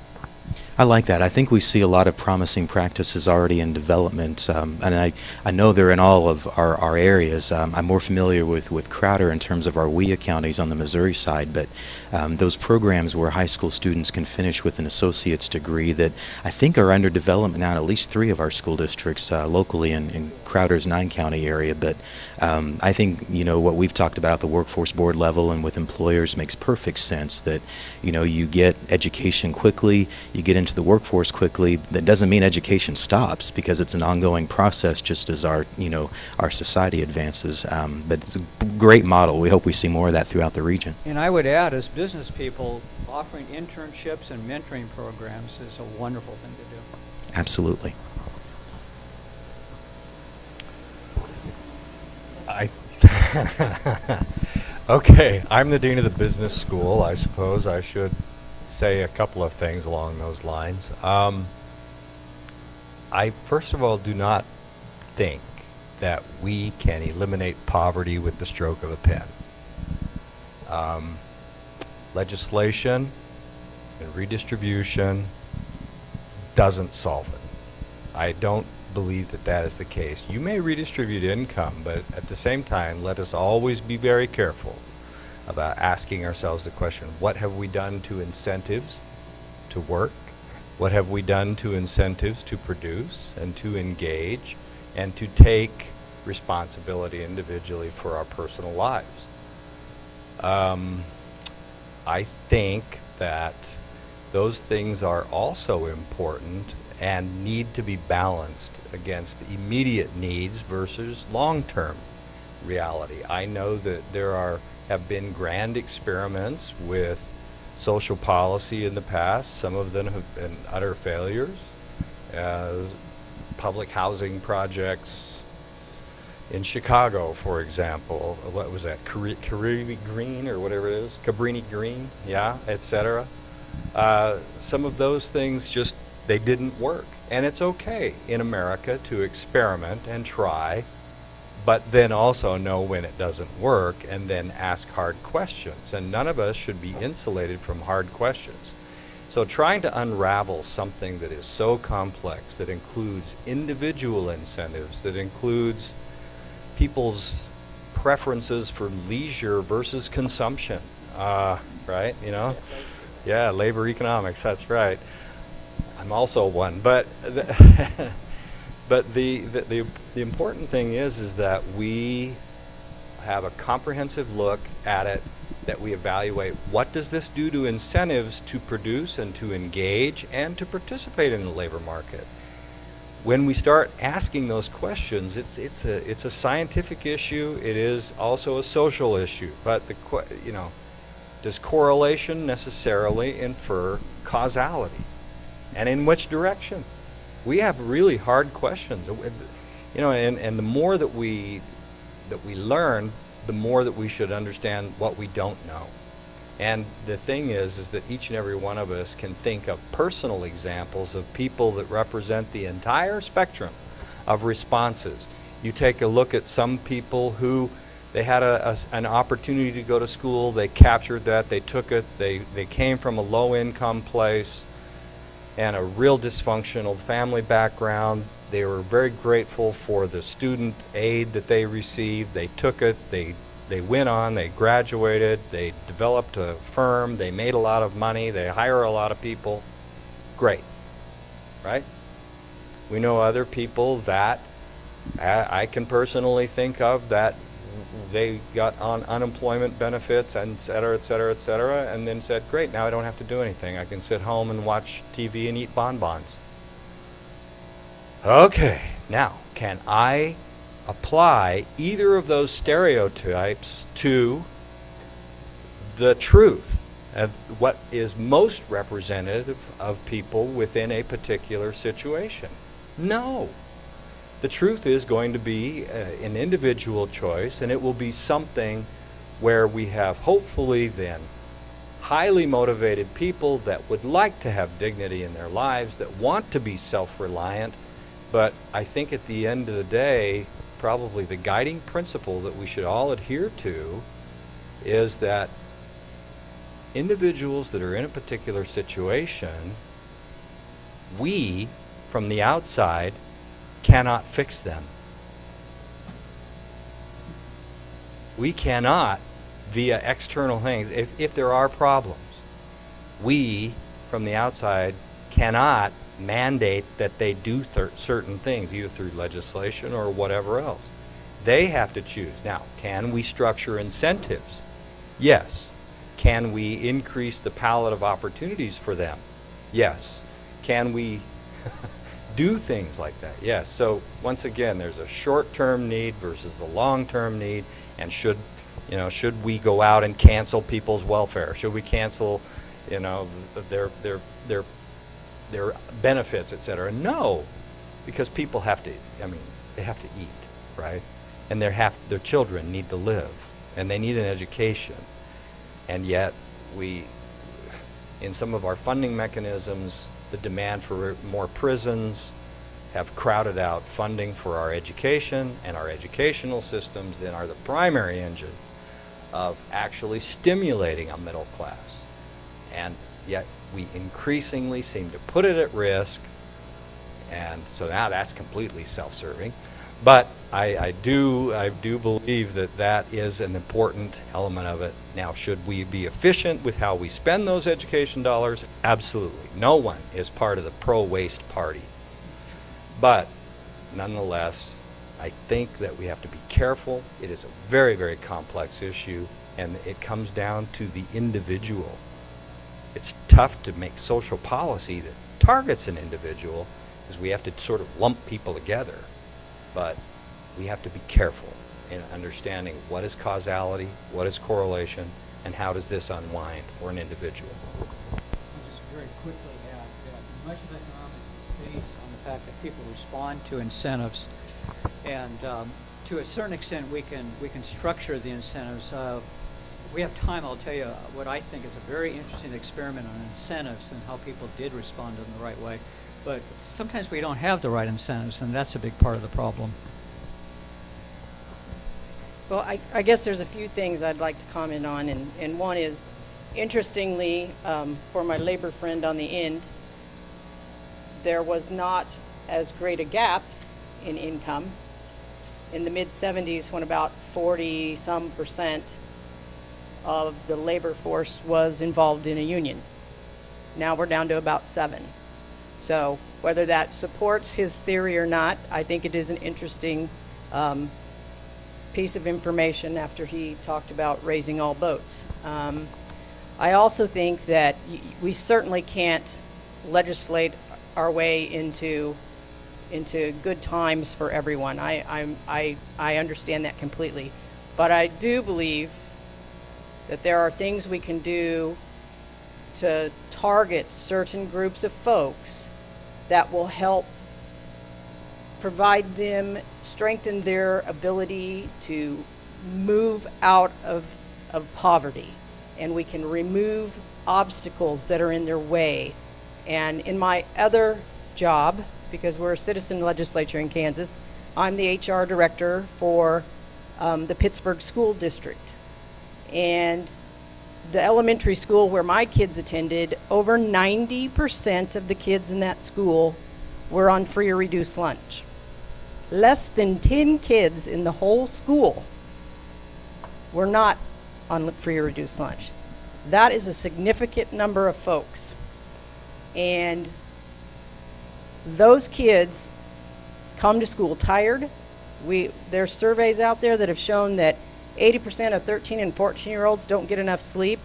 I like that. I think we see a lot of promising practices already in development, and I know they're in all of our areas. I'm more familiar with Crowder in terms of our WIA counties on the Missouri side, but those programs where high school students can finish with an associate's degree that I think are under development now in at least 3 of our school districts locally in Crowder's 9-county area. But I think, you know, what we've talked about at the workforce board level and with employers makes perfect sense, that, you know, you get education quickly, you get into the workforce quickly. That doesn't mean education stops, because it's an ongoing process just as our, you know, our society advances. But it's a great model. We hope we see more of that throughout the region. And I would add, as business people, offering internships and mentoring programs is a wonderful thing to do. Absolutely. Okay, I'm the dean of the business school. I suppose I should say a couple of things along those lines. I first of all do not think that we can eliminate poverty with the stroke of a pen. Legislation and redistribution doesn't solve it. I don't believe that that is the case. You may redistribute income, but at the same time, let us always be very careful about asking ourselves the question, what have we done to incentives to work? What have we done to incentives to produce and to engage and to take responsibility individually for our personal lives? I think that those things are also important and need to be balanced against immediate needs versus long-term reality. I know that there have been grand experiments with social policy in the past. Some of them have been utter failures. Public housing projects in Chicago, for example. What was that? Cabrini Green or whatever it is? Cabrini Green, yeah, etc. Some of those things just, they didn't work. And it's okay in America to experiment and try, but then also know when it doesn't work and then ask hard questions. And none of us should be insulated from hard questions. So trying to unravel something that is so complex, that includes individual incentives, that includes people's preferences for leisure versus consumption, right? You know? Yeah, labor economics, that's right. I'm also one, but but the important thing is that we have a comprehensive look at it, that we evaluate what does this do to incentives to produce and to engage and to participate in the labor market. When we start asking those questions, it's a scientific issue. It is also a social issue. But does correlation necessarily infer causality? And in which direction? We have really hard questions, you know, and the more that we learn, the more that we should understand what we don't know. And the thing is that each and every one of us can think of personal examples of people that represent the entire spectrum of responses. You take a look at some people who they had an opportunity to go to school, they captured that, they took it, they came from a low-income place and a real dysfunctional family background. They were very grateful for the student aid that they received. They took it, they went on, they graduated, they developed a firm, they made a lot of money, they hire a lot of people. Great, right? We know other people that I can personally think of that they got on unemployment benefits and et cetera, and then said, great, now I don't have to do anything. I can sit home and watch TV and eat bonbons. Okay, now, can I apply either of those stereotypes to the truth of what is most representative of people within a particular situation? No. The truth is going to be an individual choice, and it will be something where we have hopefully then highly motivated people that would like to have dignity in their lives, that want to be self-reliant. But I think at the end of the day, probably the guiding principle that we should all adhere to is that individuals that are in a particular situation We, from the outside, cannot fix them. We cannot, via external things, if there are problems, we, from the outside, cannot mandate that they do certain things, either through legislation or whatever else. They have to choose. Now, can we structure incentives? Yes. Can we increase the palette of opportunities for them? Yes. Can we do things like that? Yes. So once again, there's a short-term need versus the long-term need, and should we go out and cancel people's welfare? Should we cancel, their benefits, et cetera? No, because people have to. They have to eat, right? And their children need to live, and they need an education. And yet, in some of our funding mechanisms, the demand for more prisons have crowded out funding for our education, and our educational systems then are the primary engine of actually stimulating a middle class. And yet we increasingly seem to put it at risk, and so now that's completely self-serving. But I do believe that is an important element of it. Now, should we be efficient with how we spend those education dollars? Absolutely. No one is part of the pro-waste party. But nonetheless, I think that we have to be careful. It is a very, very complex issue, and it comes down to the individual. It's tough to make social policy that targets an individual, because we have to sort of lump people together. But we have to be careful in understanding what is causality, what is correlation, and how does this unwind for an individual. I'll just very quickly add that much of economics is based on the fact that people respond to incentives, and to a certain extent we can structure the incentives. If we have time, I'll tell you what I think is a very interesting experiment on incentives and how people did respond in the right way. But sometimes we don't have the right incentives, and that's a big part of the problem. Well, I guess there's a few things I'd like to comment on, and one is, interestingly, for my labor friend on the end, there was not as great a gap in income in the mid-'70s, when about 40-some% of the labor force was involved in a union. Now we're down to about 7%. So whether that supports his theory or not, I think it is an interesting piece of information after he talked about raising all boats. I also think that we certainly can't legislate our way into good times for everyone. I understand that completely. But I do believe that there are things we can do to target certain groups of folks that will help provide them, strengthen their ability to move out of poverty. And we can remove obstacles that are in their way. And in my other job, because we're a citizen legislature in Kansas, I'm the HR director for the Pittsburgh School District. And the elementary school where my kids attended, over 90% of the kids in that school were on free or reduced lunch. Less than 10 kids in the whole school were not on free or reduced lunch. That is a significant number of folks. And those kids come to school tired. There's surveys out there that have shown that 80% of 13 and 14-year-olds don't get enough sleep.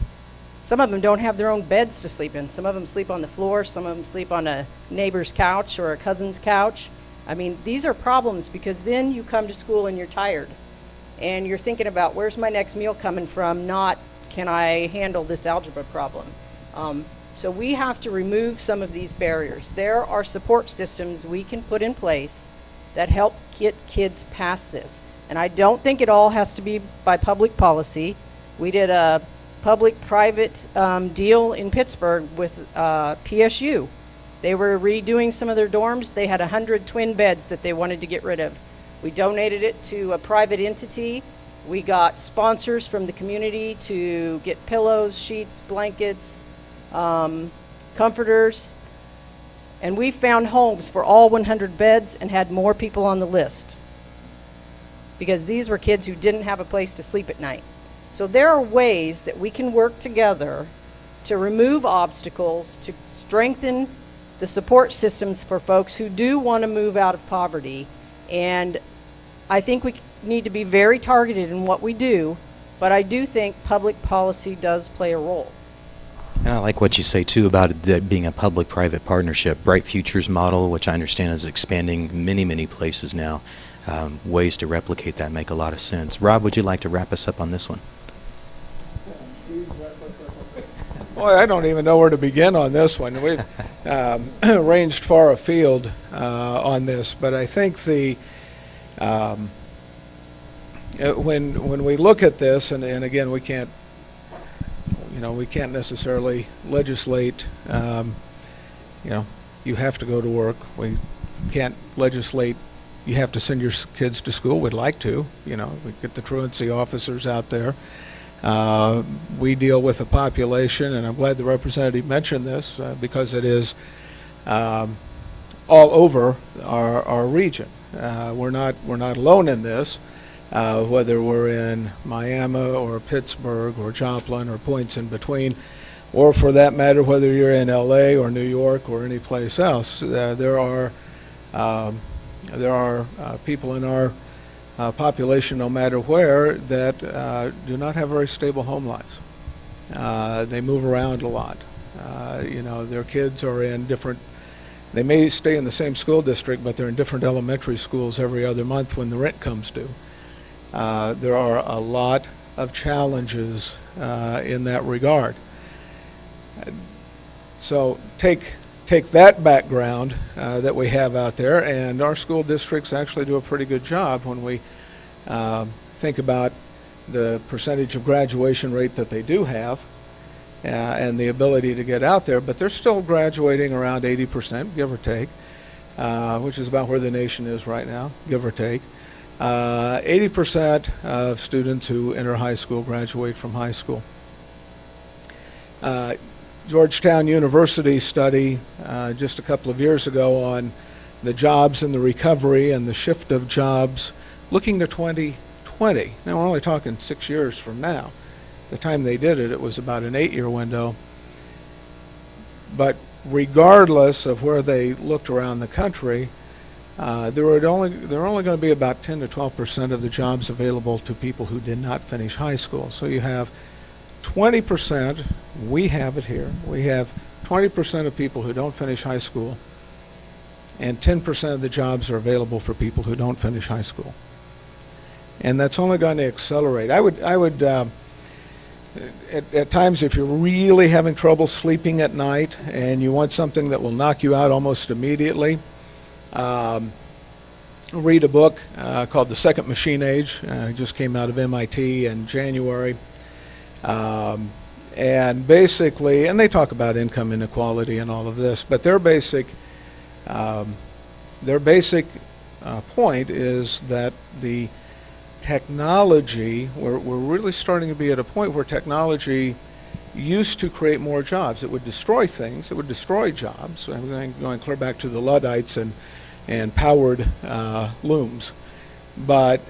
Some of them don't have their own beds to sleep in. Some of them sleep on the floor. Some of them sleep on a neighbor's couch or a cousin's couch. I mean, these are problems, because then you come to school and you're tired. And you're thinking about, where's my next meal coming from, not, can I handle this algebra problem? So we have to remove some of these barriers. There are support systems we can put in place that help get kids past this. And I don't think it all has to be by public policy. We did a public-private deal in Pittsburgh with PSU. They were redoing some of their dorms. They had 100 twin beds that they wanted to get rid of. We donated it to a private entity. We got sponsors from the community to get pillows, sheets, blankets, comforters. And we found homes for all 100 beds and had more people on the list, because these were kids who didn't have a place to sleep at night. So there are ways that we can work together to remove obstacles, to strengthen the support systems for folks who do want to move out of poverty. And I think we need to be very targeted in what we do, but I do think public policy does play a role. And I like what you say, too, about it being a public-private partnership. Bright Futures model, which I understand is expanding many, many places now. Ways to replicate that make a lot of sense. Rob, would you like to wrap us up on this one? Boy, I don't even know where to begin on this one. We've ranged far afield on this, but I think when we look at this, and again, we can't necessarily legislate. You have to go to work. We can't legislate. You have to send your kids to school. We'd like to. We get the truancy officers out there. We deal with a population, and I'm glad the representative mentioned this because it is all over our region. We're not alone in this, whether we're in Miami or Pittsburgh or Joplin or points in between, or for that matter, whether you're in LA or New York or any place else. There are people in our population, no matter where, that do not have very stable home lives. They move around a lot. Their kids are in different, they may stay in the same school district, but they're in different elementary schools every other month when the rent comes due. There are a lot of challenges in that regard. So take that background that we have out there, and our school districts actually do a pretty good job when we think about the percentage of graduation rate that they do have and the ability to get out there, but they're still graduating around 80%, give or take, which is about where the nation is right now, give or take. 80% of students who enter high school graduate from high school. Georgetown University study just a couple of years ago on the jobs and the recovery and the shift of jobs looking to 2020. Now we're only talking 6 years from now. The time they did it, it was about an 8-year window. But regardless of where they looked around the country, there are only going to be about 10 to 12% of the jobs available to people who did not finish high school. So you have 20%, we have it here, we have 20% of people who don't finish high school, and 10% of the jobs are available for people who don't finish high school. And that's only going to accelerate. I would at times, if you're really having trouble sleeping at night and you want something that will knock you out almost immediately, read a book called The Second Machine Age. It just came out of MIT in January. And basically, and they talk about income inequality and all of this, but their basic point is that the technology, we're really starting to be at a point where technology used to create more jobs. It would destroy things. It would destroy jobs. I'm going clear back to the Luddites and powered looms. But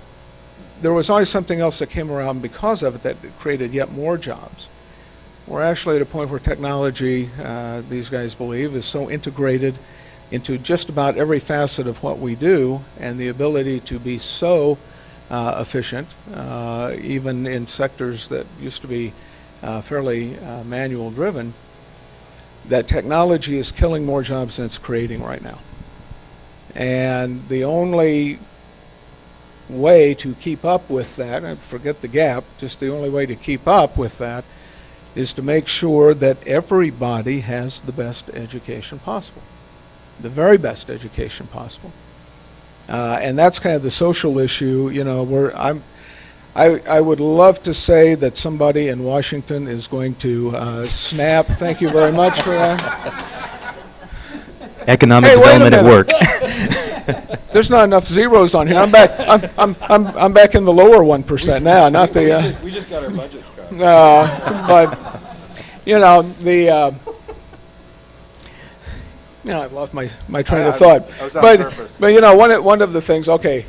there was always something else that came around because of it that created yet more jobs. We're actually at a point where technology, these guys believe, is so integrated into just about every facet of what we do, and the ability to be so efficient, even in sectors that used to be fairly manual driven, that technology is killing more jobs than it's creating right now. And the only way to keep up with that, and forget the gap, just the only way to keep up with that is to make sure that everybody has the best education possible, the very best education possible. And that's kind of the social issue. I would love to say that somebody in Washington is going to snap. Thank you very much for that. Economic development at work. There's not enough zeros on here. I'm back. I'm back in the lower 1% now, not the. We just got our budget cut. But Yeah, I lost my train of I- thought. I was on but, purpose. But, you know, one of the things, okay,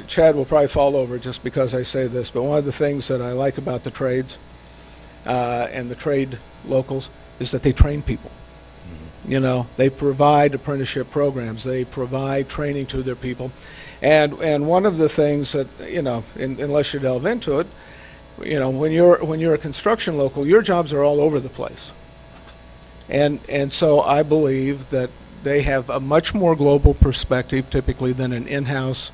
Chad will probably fall over just because I say this, but one of the things that I like about the trades and the trade locals is that they train people. You know, they provide apprenticeship programs. They provide training to their people. And one of the things that, you know, unless you delve into it, you know, when you're a construction local, your jobs are all over the place. And so I believe that they have a much more global perspective typically than an in-house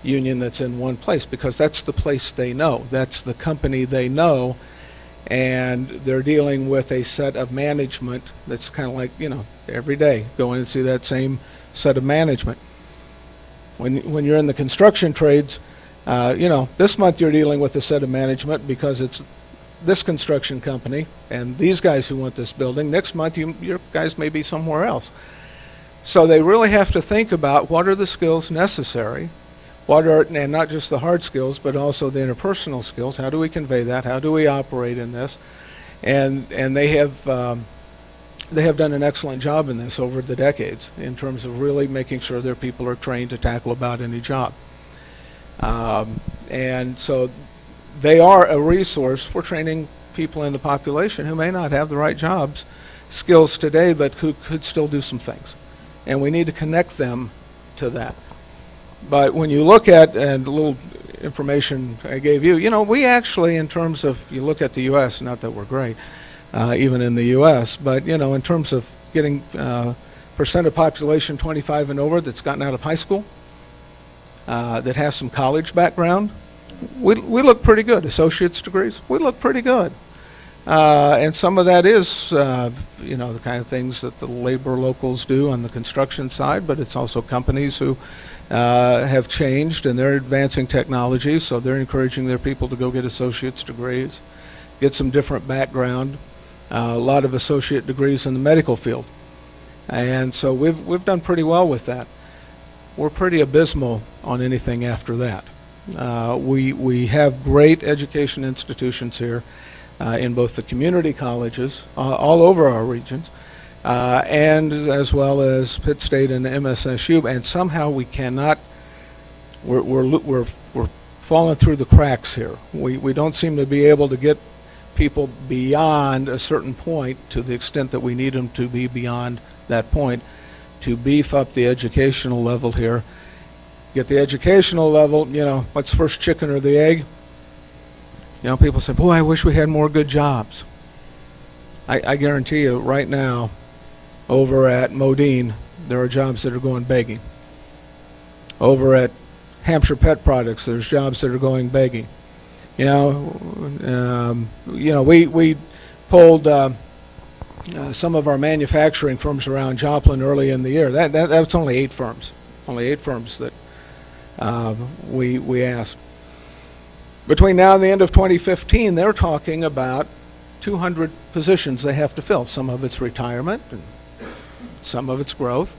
union that's in one place, because that's the place they know. That's the company they know. And they're dealing with a set of management that's kind of like, you know, every day go in and see that same set of management. When you're in the construction trades, you know, this month you're dealing with a set of management because it's this construction company and these guys who want this building. Next month your guys may be somewhere else. So they really have to think about what are the skills necessary. And not just the hard skills, but also the interpersonal skills. How do we convey that? How do we operate in this? And they have done an excellent job in this over the decades in terms of really making sure their people are trained to tackle about any job. And so they are a resource for training people in the population who may not have the right skills today, but who could still do some things. And we need to connect them to that. But when you look at, and a little information I gave you, you know, we actually, in terms of, you look at the U.S., not that we're great, even in the U.S., but, you know, in terms of getting percent of population 25 and over that's gotten out of high school, that has some college background, we look pretty good. Associate's degrees, we look pretty good. And some of that is, you know, the kind of things that the labor locals do on the construction side, but it's also companies who have changed and they're advancing technology, so they're encouraging their people to go get associate's degrees, get some different background, a lot of associate degrees in the medical field. And so we've done pretty well with that. We're pretty abysmal on anything after that. We have great education institutions here in both the community colleges all over our regions, and as well as Pitt State and MSSU, and somehow we cannot. We're falling through the cracks here. We don't seem to be able to get people beyond a certain point to the extent that we need them to be beyond that point to beef up the educational level here. Get the educational level. You know, what's first, chicken or the egg? You know, people say, boy, I wish we had more good jobs. I guarantee you right now, over at Modine, there are jobs that are going begging. Over at Hampshire Pet Products, there's jobs that are going begging. You know, we polled some of our manufacturing firms around Joplin early in the year. That's only 8 firms. Only 8 firms that we asked. Between now and the end of 2015, they're talking about 200 positions they have to fill. Some of it's retirement, and some of it's growth,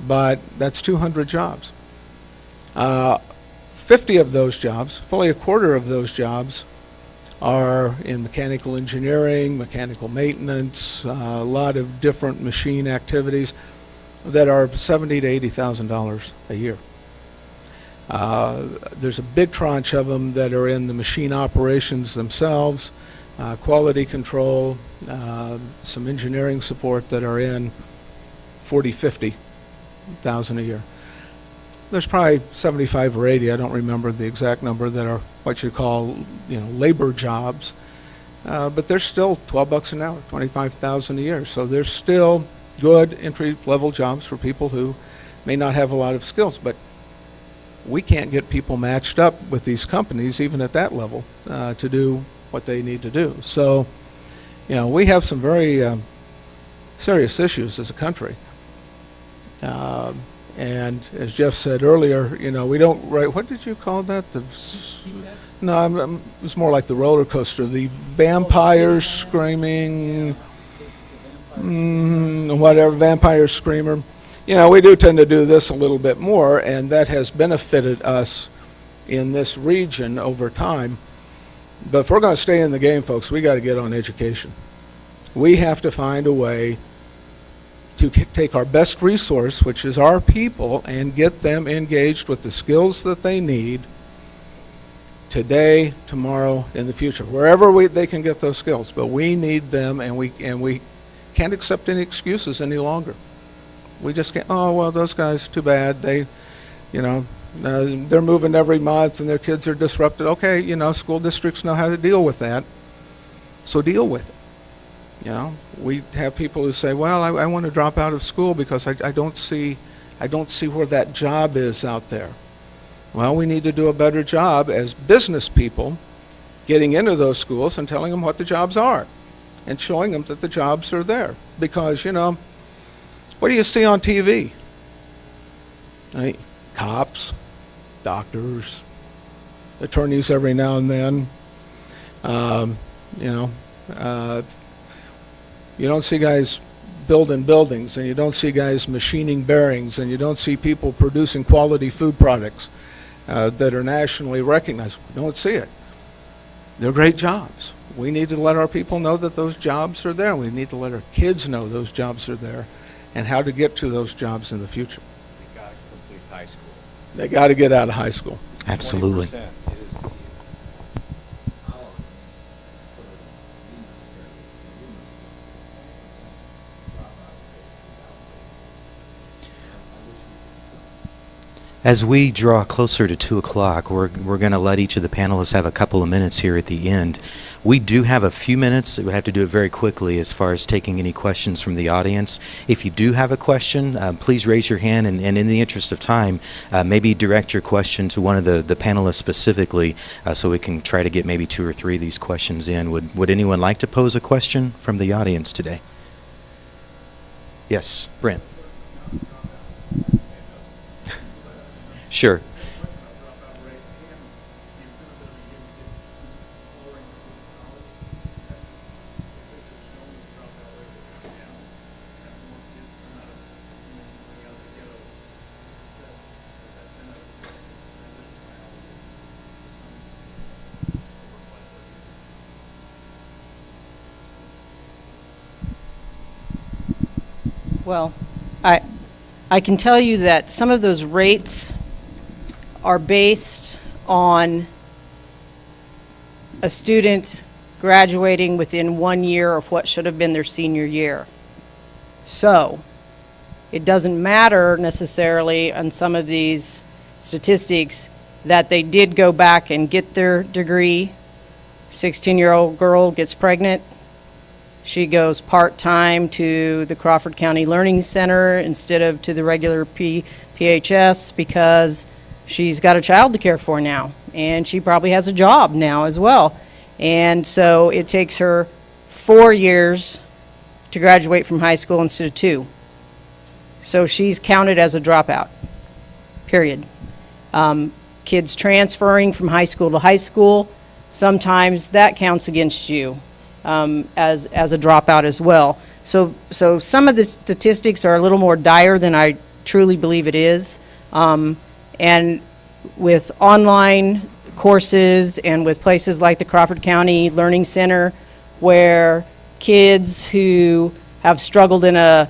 but that's 200 jobs. 50 of those jobs, fully a quarter of those jobs, are in mechanical engineering, mechanical maintenance, a lot of different machine activities that are $70,000 to $80,000 a year. There's a big tranche of them that are in the machine operations themselves, quality control, some engineering support that are in 40, 50,000 a year. There's probably 75 or 80, I don't remember the exact number, that are what you call, you know, labor jobs. But there's still $12 an hour, 25,000 a year. So there's still good entry-level jobs for people who may not have a lot of skills. But we can't get people matched up with these companies, even at that level, to do what they need to do. So, you know, we have some very serious issues as a country. And as Jeff said earlier, you know, we don't write, what did you call that? No, it was more like the roller coaster. The vampire screaming, whatever, vampire screamer. You know, we do tend to do this a little bit more, and that has benefited us in this region over time. But if we're going to stay in the game, folks, we got to get on education. We have to find a way to take our best resource, which is our people, and get them engaged with the skills that they need today, tomorrow, in the future, wherever they can get those skills. But we need them, and we can't accept any excuses any longer. We just can't. Oh well, those guys, too bad. They, they're moving every month, and their kids are disrupted. Okay, school districts know how to deal with that, so deal with it. We have people who say, well, I want to drop out of school because I don't see where that job is out there. Well, we need to do a better job as business people getting into those schools and telling them what the jobs are and showing them that the jobs are there. Because, what do you see on TV? Right? Cops, doctors, attorneys every now and then. You don't see guys building buildings, and you don't see guys machining bearings, and you don't see people producing quality food products that are nationally recognized. You don't see it. They're great jobs. We need to let our people know that those jobs are there. We need to let our kids know those jobs are there and how to get to those jobs in the future. They got to complete high school. They got to get out of high school. Absolutely. 20% is the As we draw closer to 2 o'clock, we're going to let each of the panelists have a couple of minutes here at the end. We do have a few minutes. We have to do it very quickly as far as taking any questions from the audience. If you do have a question, please raise your hand, and in the interest of time, maybe direct your question to one of the panelists specifically, so we can try to get maybe 2 or 3 of these questions in. Would anyone like to pose a question from the audience today? Yes, Brent. Sure. Well, I can tell you that some of those rates are based on a student graduating within 1 year of what should have been their senior year. So it doesn't matter necessarily on some of these statistics that they did go back and get their degree. 16-year-old girl gets pregnant. She goes part-time to the Crawford County Learning Center instead of to the regular PHS because she's got a child to care for now, and she probably has a job now as well. And so it takes her 4 years to graduate from high school instead of 2. So she's counted as a dropout, period. Kids transferring from high school to high school, sometimes that counts against you as a dropout as well. So some of the statistics are a little more dire than I truly believe it is. And with online courses and with places like the Crawford County Learning Center, where kids who have struggled in a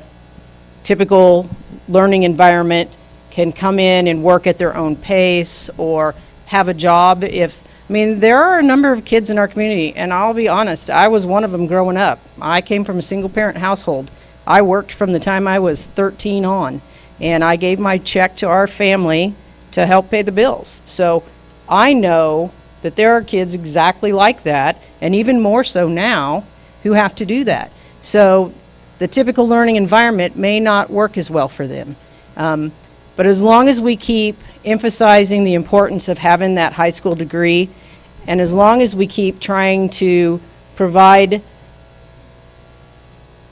typical learning environment can come in and work at their own pace or have a job. There are a number of kids in our community, and I'll be honest, I was one of them growing up. I came from a single-parent household. I worked from the time I was 13 on, and I gave my check to our family to help pay the bills. So I know that there are kids exactly like that, and even more so now, who have to do that. So the typical learning environment may not work as well for them. But as long as we keep emphasizing the importance of having that high school degree, and as long as we keep trying to provide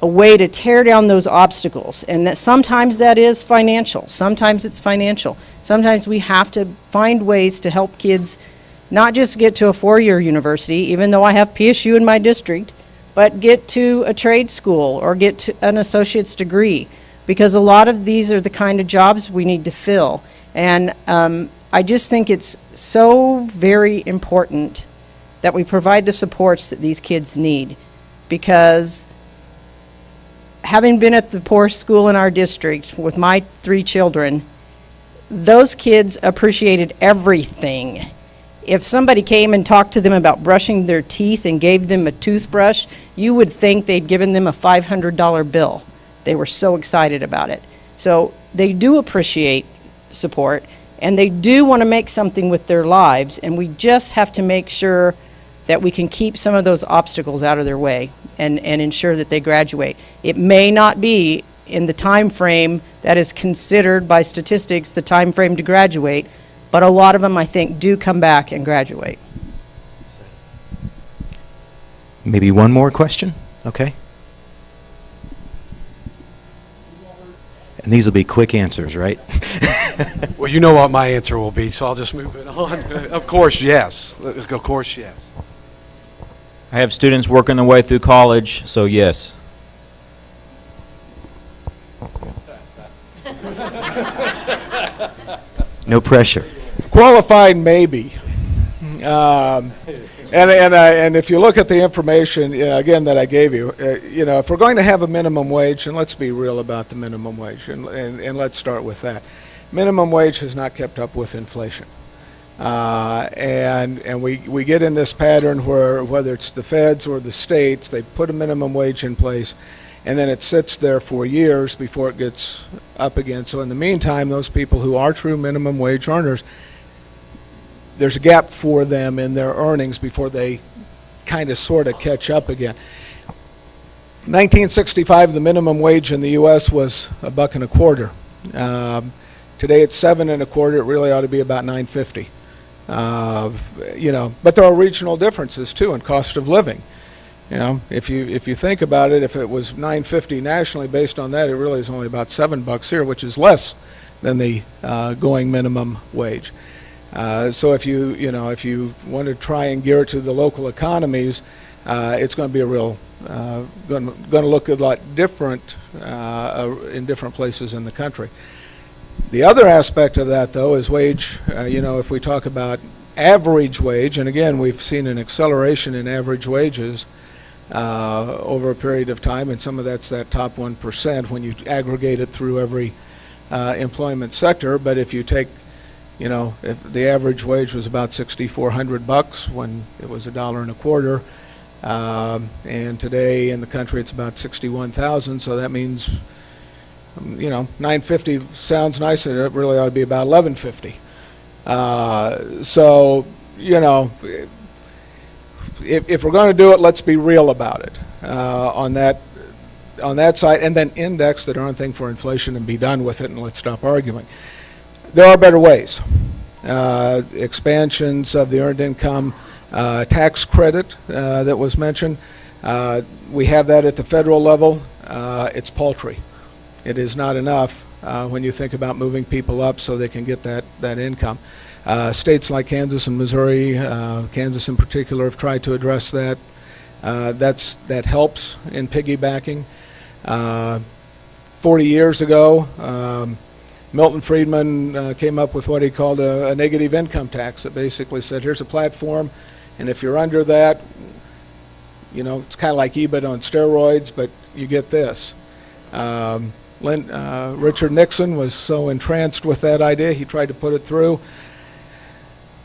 a way to tear down those obstacles, and that sometimes that is financial, sometimes it's financial. Sometimes we have to find ways to help kids not just get to a 4-year university, even though I have PSU in my district, but get to a trade school or get to an associate's degree, because a lot of these are the kind of jobs we need to fill. And I just think it's so very important that we provide the supports that these kids need, because having been at the poorest school in our district with my 3 children, those kids appreciated everything. If somebody came and talked to them about brushing their teeth and gave them a toothbrush, you would think they'd given them a $500 bill. They were so excited about it. So they do appreciate support, and they do want to make something with their lives, and we just have to make sure that we can keep some of those obstacles out of their way and ensure that they graduate. It may not be in the time frame that is considered by statistics the time frame to graduate, but a lot of them, I think, do come back and graduate. Maybe one more question? Okay. And these will be quick answers, right? Well, you know what my answer will be, so I'll just move it on. Of course, yes. Of course, yes. I have students working their way through college, so yes. No pressure. Qualified, maybe. And if you look at the information, again, that I gave you, if we're going to have a minimum wage, and let's be real about the minimum wage, and let's start with that. Minimum wage has not kept up with inflation. And we get in this pattern where whether it's the feds or the states, they put a minimum wage in place, and then it sits there for years before it gets up again. So in the meantime, those people who are true minimum wage earners, there's a gap for them in their earnings before they kind of sort of catch up again. 1965, the minimum wage in the U.S. was $1.25. Today it's $7.25. It really ought to be about $9.50. But there are regional differences too in cost of living. If you think about it, if it was $9.50 nationally, based on that, it really is only about $7 here, which is less than the going minimum wage. So if you want to try and gear it to the local economies, it's going to be going to look a lot different in different places in the country. The other aspect of that, though, is wage. If we talk about average wage, and again, we've seen an acceleration in average wages over a period of time, and some of that's that top 1% when you aggregate it through every employment sector. But if you take, if the average wage was about $6,400 when it was $1.25, and today in the country it's about $61,000, so that means $9.50 sounds nice, and it really ought to be about $11.50. If we're going to do it, let's be real about it on that side, and then index the darn thing for inflation and be done with it, and let's stop arguing. There are better ways. Expansions of the earned income tax credit that was mentioned. We have that at the federal level. It's paltry. It is not enough when you think about moving people up so they can get that income. States like Kansas and Missouri, Kansas in particular, have tried to address that. That helps in piggybacking. 40 years ago, Milton Friedman came up with what he called a negative income tax that basically said, here's a platform, and if you're under that, it's kind of like EBIT on steroids, but you get this. Richard Nixon was so entranced with that idea, he tried to put it through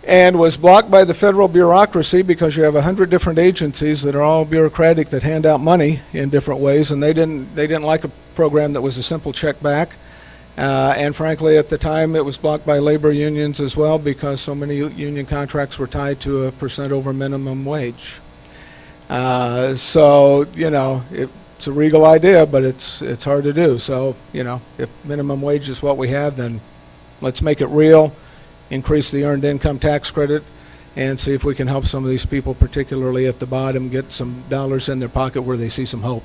and was blocked by the federal bureaucracy because you have 100 different agencies that are all bureaucratic that hand out money in different ways, and they didn't like a program that was a simple check back. And frankly, at the time, it was blocked by labor unions as well because so many union contracts were tied to a % over minimum wage. It's a regal idea, but it's hard to do. So, if minimum wage is what we have, then let's make it real, increase the earned income tax credit, and see if we can help some of these people, particularly at the bottom, get some dollars in their pocket where they see some hope.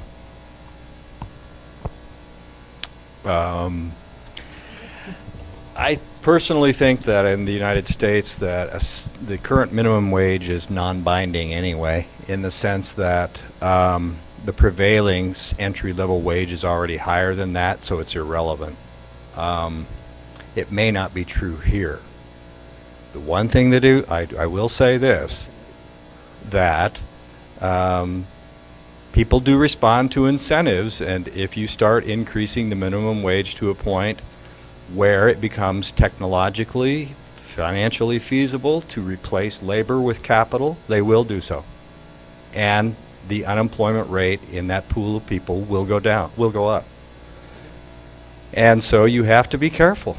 I personally think that in the United States that the current minimum wage is non-binding anyway, in the sense that the prevailing entry-level wage is already higher than that, so it's irrelevant. It may not be true here. The one thing to do, I will say this, that people do respond to incentives, and if you start increasing the minimum wage to a point where it becomes technologically, financially feasible to replace labor with capital, they will do so. And the unemployment rate in that pool of people will go down, will go up. And so you have to be careful.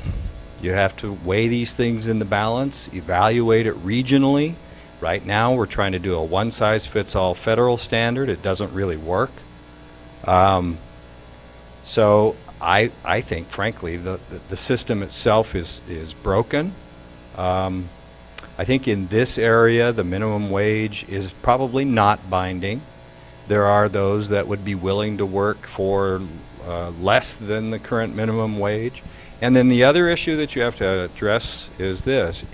You have to weigh these things in the balance, evaluate it regionally. Right now we're trying to do a one-size-fits-all federal standard. It doesn't really work. So I think, frankly, the system itself is broken. I think in this area the minimum wage is probably not binding. There are those that would be willing to work for less than the current minimum wage. And then the other issue that you have to address is this,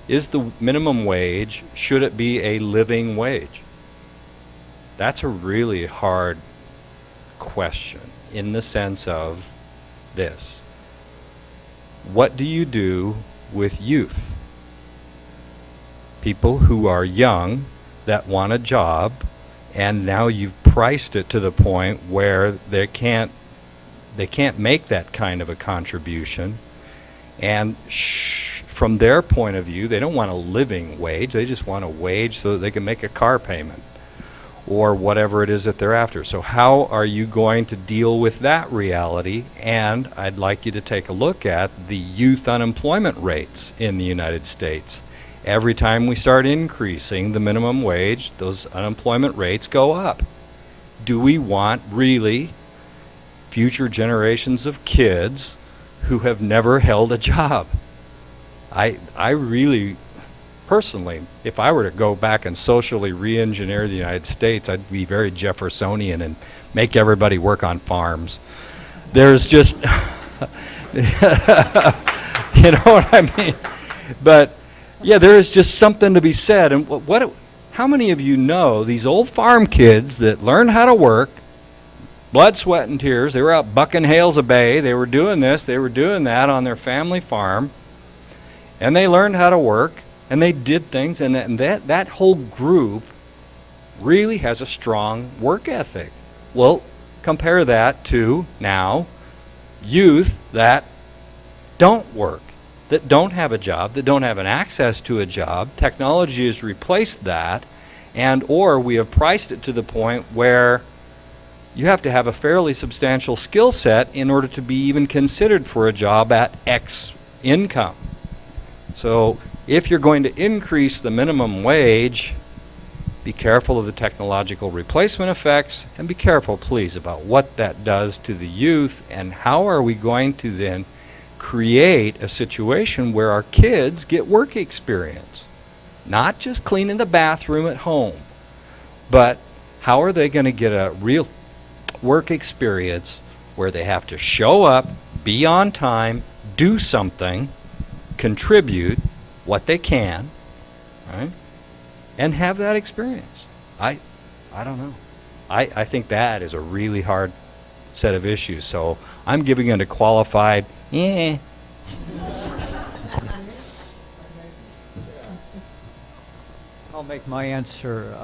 is the minimum wage, should it be a living wage? That's a really hard question in the sense of this. What do you do with youth? People who are young that want a job, and now you've priced it to the point where they can't make that kind of a contribution, and from their point of view, they don't want a living wage, they just want a wage so that they can make a car payment or whatever it is that they're after. So how are you going to deal with that reality? And I'd like you to take a look at the youth unemployment rates in the United States. Every time we start increasing the minimum wage, those unemployment rates go up. Do we want really future generations of kids who have never held a job? I really, personally, if I were to go back and socially re-engineer the United States, I'd be very Jeffersonian and make everybody work on farms. There's just, you know what I mean? But yeah, there is just something to be said. And how many of you know these old farm kids that learned how to work, blood, sweat, and tears? They were out bucking Hales of Bay. They were doing this, they were doing that on their family farm. And they learned how to work, and they did things, and that whole group really has a strong work ethic. Well, compare that to now youth that don't work, that don't have a job, that don't have an access to a job. Technology has replaced that, and or we have priced it to the point where you have to have a fairly substantial skill set in order to be even considered for a job at X income. So if you're going to increase the minimum wage, be careful of the technological replacement effects, and be careful, please, about what that does to the youth, and how are we going to then create a situation where our kids get work experience. Not just cleaning the bathroom at home, but how are they going to get a real work experience where they have to show up, be on time, do something, contribute what they can, right, and have that experience. I don't know. I think that is a really hard set of issues. So I'm giving it a qualified, eh. I'll make my answer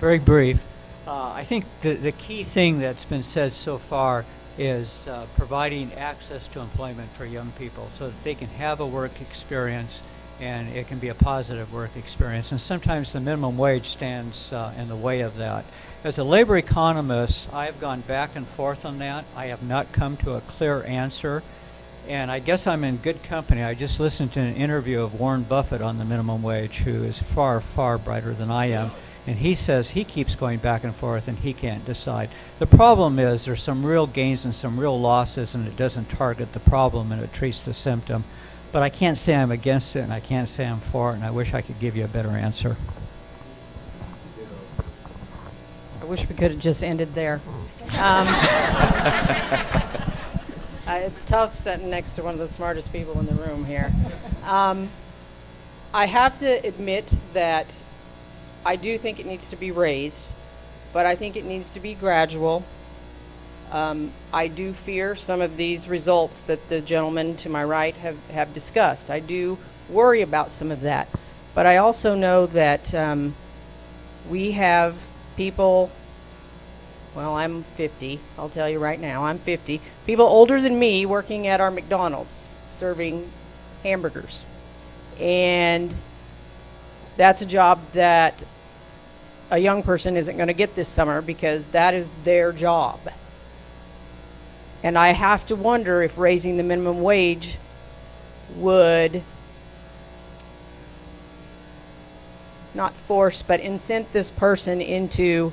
very brief. I think the key thing that's been said so far is providing access to employment for young people so that they can have a work experience, and it can be a positive work experience. And sometimes the minimum wage stands in the way of that. As a labor economist, I have gone back and forth on that. I have not come to a clear answer, and I guess I'm in good company. I just listened to an interview of Warren Buffett on the minimum wage, who is far, far brighter than I am. And he says he keeps going back and forth and he can't decide. The problem is there's some real gains and some real losses, and it doesn't target the problem and it treats the symptom. But I can't say I'm against it, and I can't say I'm for it, and I wish I could give you a better answer. I wish we could have just ended there. It's tough sitting next to one of the smartest people in the room here. I have to admit that I do think it needs to be raised, but I think it needs to be gradual. I do fear some of these results that the gentleman to my right have discussed. I do worry about some of that. But I also know that we have people well, I'm 50. I'll tell you right now, I'm 50. People older than me working at our McDonald's serving hamburgers. And that's a job that a young person isn't going to get this summer because that is their job. And I have to wonder if raising the minimum wage would not force, but incent this person into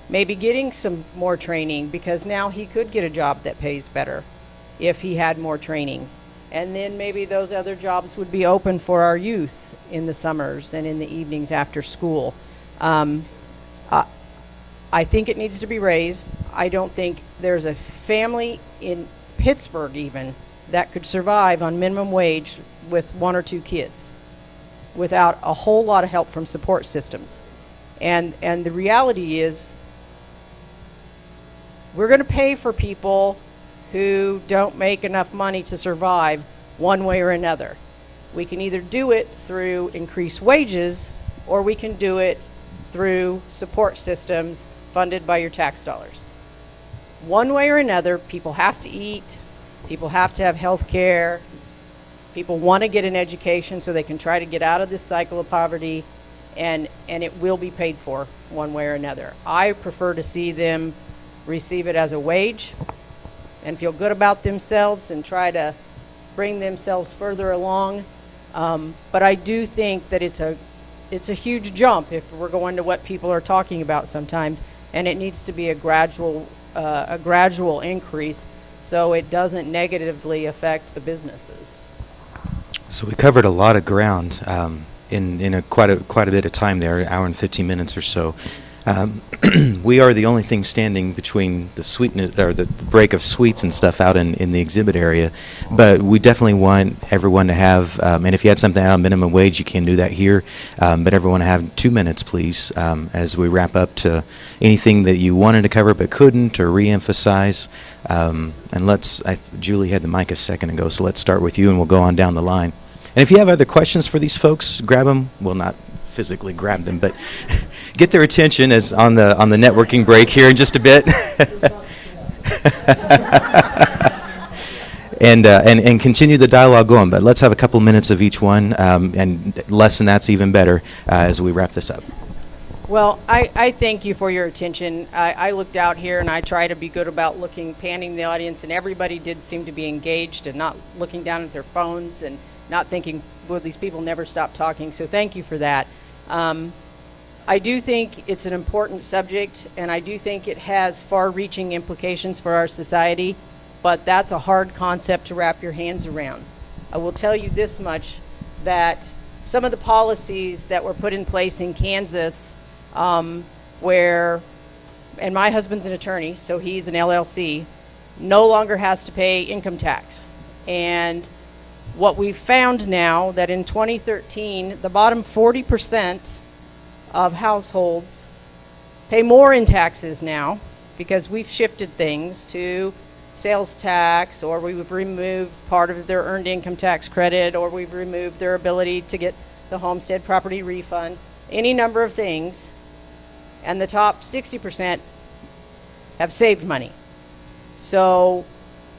maybe getting some more training, because now he could get a job that pays better if he had more training. And then maybe those other jobs would be open for our youth in the summers and in the evenings after school. I think it needs to be raised. I don't think there's a family in Pittsburgh even that could survive on minimum wage with 1 or 2 kids without a whole lot of help from support systems. And the reality is we're going to pay for people who don't make enough money to survive one way or another. We can either do it through increased wages, or we can do it through support systems funded by your tax dollars. One way or another, people have to eat, people have to have health care, people want to get an education so they can try to get out of this cycle of poverty, and it will be paid for one way or another. I prefer to see them receive it as a wage and feel good about themselves and try to bring themselves further along. But I do think that it's a huge jump if we're going to what people are talking about sometimes, and it needs to be a gradual increase so it doesn't negatively affect the businesses. So we covered a lot of ground in quite a bit of time there, an hour and 15 minutes or so. We are the only thing standing between the sweetness or the break of sweets and stuff out in the exhibit area, but we definitely want everyone to have, and if you had something out on minimum wage, you can do that here, but everyone to have 2 minutes, please, as we wrap up to anything that you wanted to cover but couldn't, or re-emphasize. And Julie had the mic a second ago, so let's start with you and we'll go on down the line. And if you have other questions for these folks, grab them. Well, not physically grab them, but get their attention as on the networking break here in just a bit. and continue the dialogue going, but let's have a couple minutes of each one, and less than that's even better as we wrap this up. Well, I thank you for your attention. I looked out here and I try to be good about panning the audience, and everybody did seem to be engaged and not looking down at their phones and not thinking, well, these people never stop talking, so thank you for that. I do think it's an important subject, and I do think it has far-reaching implications for our society, but that's a hard concept to wrap your hands around. I will tell you this much, that some of the policies that were put in place in Kansas, and my husband's an attorney, so he's an LLC, no longer has to pay income tax. And what we've found now, that in 2013, the bottom 40% of households pay more in taxes now because we've shifted things to sales tax, or we've removed part of their earned income tax credit, or we've removed their ability to get the homestead property refund, any number of things, and the top 60% have saved money. So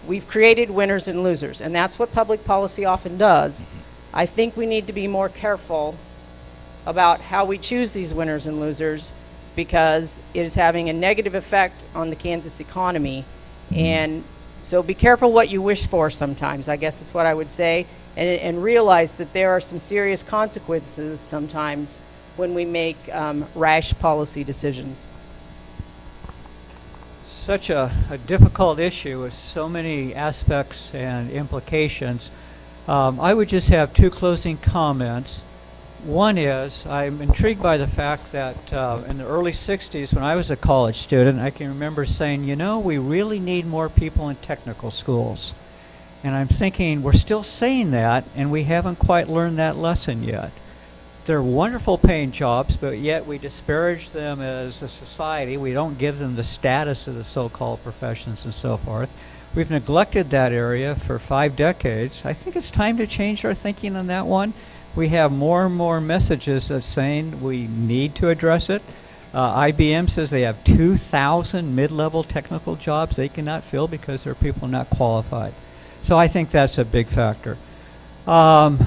we've created winners and losers, and that's what public policy often does. I think we need to be more careful about how we choose these winners and losers, because it is having a negative effect on the Kansas economy. And so be careful what you wish for sometimes, I guess is what I would say, and realize that there are some serious consequences sometimes when we make rash policy decisions. Such a difficult issue with so many aspects and implications. I would just have 2 closing comments. One is, I'm intrigued by the fact that in the early 60s, when I was a college student, I can remember saying, you know, we really need more people in technical schools. And I'm thinking, we're still saying that, and we haven't quite learned that lesson yet. They're wonderful paying jobs, but yet we disparage them as a society. We don't give them the status of the so-called professions and so forth. We've neglected that area for 5 decades. I think it's time to change our thinking on that one. We have more and more messages that's saying we need to address it. IBM says they have 2,000 mid-level technical jobs they cannot fill because there are people not qualified. So I think that's a big factor. I'm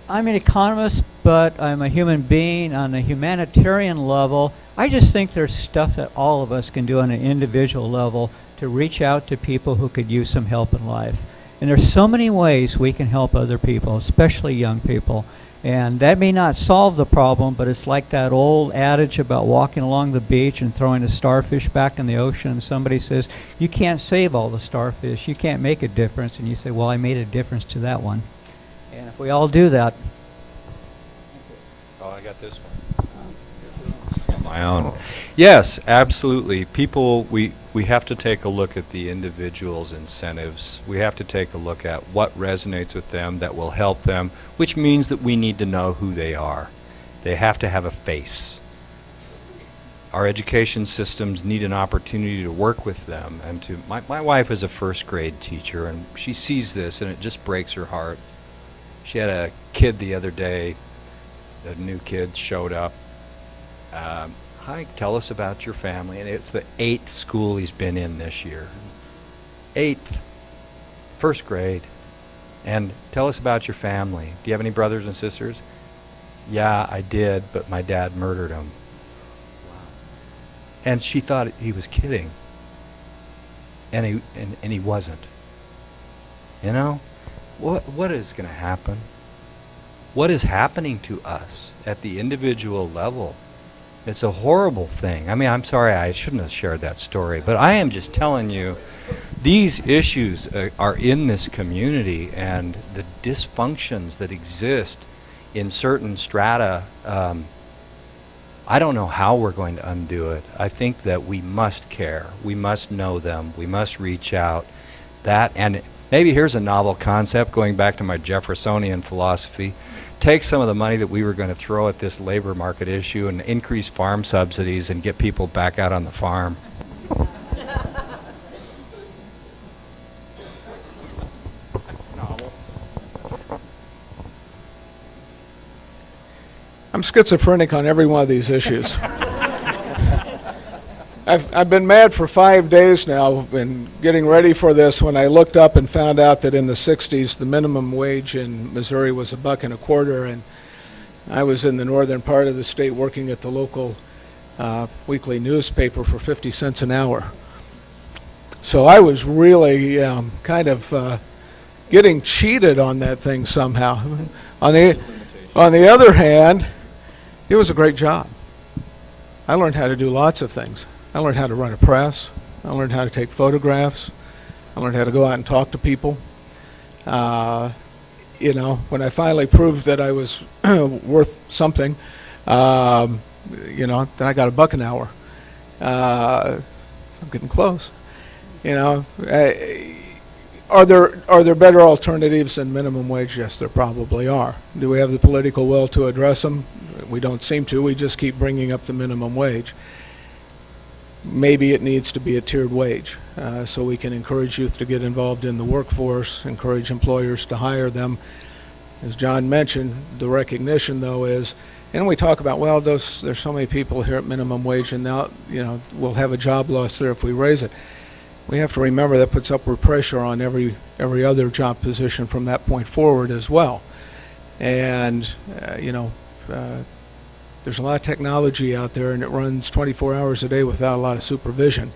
an economist, but I'm a human being. On a humanitarian level, I just think there's stuff that all of us can do on an individual level to reach out to people who could use some help in life. And there's so many ways we can help other people, especially young people. And that may not solve the problem, but it's like that old adage about walking along the beach and throwing a starfish back in the ocean, and somebody says, you can't save all the starfish, you can't make a difference. And you say, well, I made a difference to that one. And if we all do that. Oh, I got this one. On my own. Yes, absolutely. People, we have to take a look at the individual's incentives. We have to take a look at what resonates with them that will help them, which means that we need to know who they are. They have to have a face. Our education systems need an opportunity to work with them. And to my wife is a first grade teacher, and she sees this and it just breaks her heart. She had a kid the other day, a new kid showed up. Hi, tell us about your family. And it's the 8th school he's been in this year. 8th, first grade. And tell us about your family. Do you have any brothers and sisters? Yeah, I did, but my dad murdered him. Wow. And she thought he was kidding. And he wasn't. You know? What is going to happen? What is happening to us at the individual level? It's a horrible thing. I mean, I'm sorry, I shouldn't have shared that story, but I am just telling you, these issues are in this community, and the dysfunctions that exist in certain strata, I don't know how we're going to undo it. I think that we must care. We must know them. We must reach out. That, and maybe here's a novel concept, going back to my Jeffersonian philosophy. Take some of the money that we were going to throw at this labor market issue and increase farm subsidies and get people back out on the farm. I'm schizophrenic on every one of these issues. I've been mad for 5 days now and getting ready for this when I looked up and found out that in the 60s the minimum wage in Missouri was $1.25, and I was in the northern part of the state working at the local weekly newspaper for 50 cents an hour. So I was really kind of getting cheated on that thing somehow. On the other hand, it was a great job. I learned how to do lots of things. I learned how to run a press. I learned how to take photographs. I learned how to go out and talk to people. You know, when I finally proved that I was worth something, you know, then I got $1 an hour. I'm getting close. You know, are there better alternatives than minimum wage? Yes, there probably are. Do we have the political will to address them? We don't seem to. We just keep bringing up the minimum wage. Maybe it needs to be a tiered wage so we can encourage youth to get involved in the workforce, encourage employers to hire them. As John mentioned, the recognition, though, is, and we talk about, well, there's so many people here at minimum wage, and now, you know, we'll have a job loss there if we raise it. We have to remember that puts upward pressure on every other job position from that point forward as well. And, you know, there's a lot of technology out there, and it runs 24 hours a day without a lot of supervision.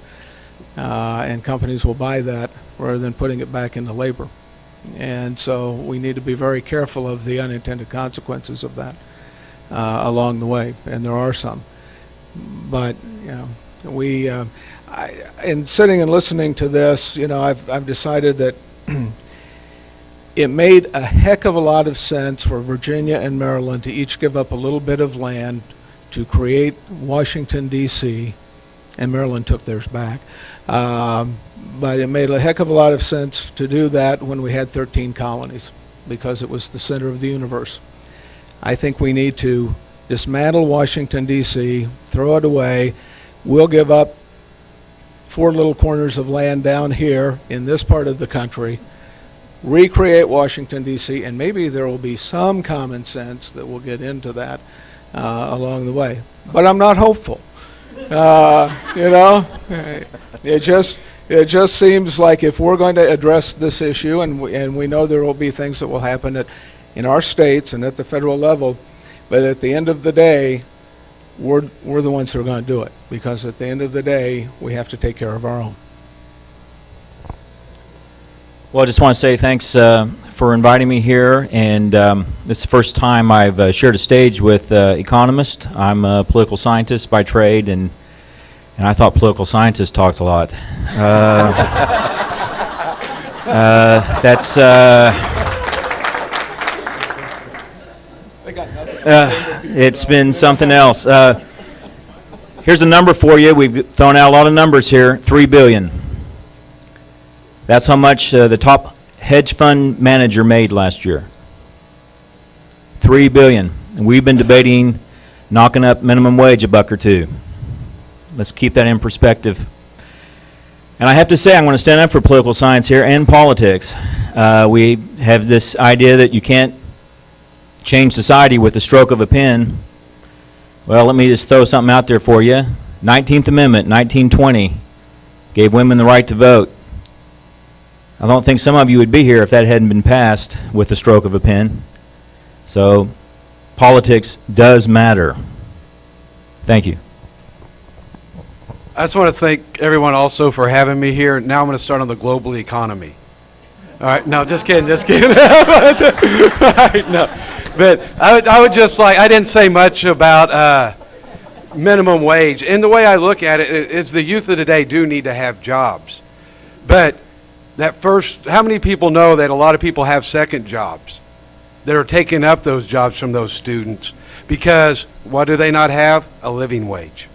And companies will buy that rather than putting it back into labor. And so we need to be very careful of the unintended consequences of that along the way, and there are some. But, you know, in sitting and listening to this, you know, I've decided that it made a heck of a lot of sense for Virginia and Maryland to each give up a little bit of land to create Washington, D.C., and Maryland took theirs back. But it made a heck of a lot of sense to do that when we had 13 colonies, because it was the center of the universe. I think we need to dismantle Washington, D.C., throw it away. We'll give up 4 little corners of land down here in this part of the country, recreate Washington, D.C., and maybe there will be some common sense that will get into that along the way. But I'm not hopeful. You know, it just seems like if we're going to address this issue, and we know there will be things that will happen in our states and at the federal level, but at the end of the day, we're the ones who are going to do it, because at the end of the day, we have to take care of our own. Well, I just want to say thanks for inviting me here, and this is the first time I've shared a stage with economists. I'm a political scientist by trade, and I thought political scientists talked a lot. It's been something else. Here's a number for you. We've thrown out a lot of numbers here. $3 billion. That's how much the top hedge fund manager made last year. $3 billion. And we've been debating knocking up minimum wage a buck or two. Let's keep that in perspective. And I have to say, I'm going to stand up for political science here and politics. We have this idea that you can't change society with the stroke of a pen. Well, let me just throw something out there for you. 19th Amendment, 1920, gave women the right to vote. I don't think some of you would be here if that hadn't been passed with the stroke of a pen. So, politics does matter. Thank you. I just want to thank everyone also for having me here. Now I'm going to start on the global economy. All right, no, just kidding. All right, no. But I would just like, I didn't say much about minimum wage. And the way I look at it is the youth of today do need to have jobs. But that first, how many people know that a lot of people have second jobs that are taking up those jobs from those students? Because what do they not have? A living wage.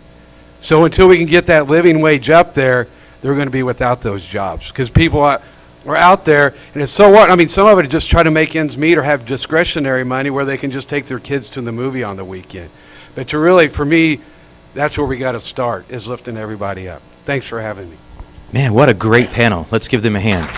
So until we can get that living wage up there, they're going to be without those jobs. Because people are out there, and it's so what? I mean, some of it just try to make ends meet or have discretionary money where they can just take their kids to the movie on the weekend. But to really, for me, that's where we got to start, is lifting everybody up. Thanks for having me. Man, what a great panel. Let's give them a hand.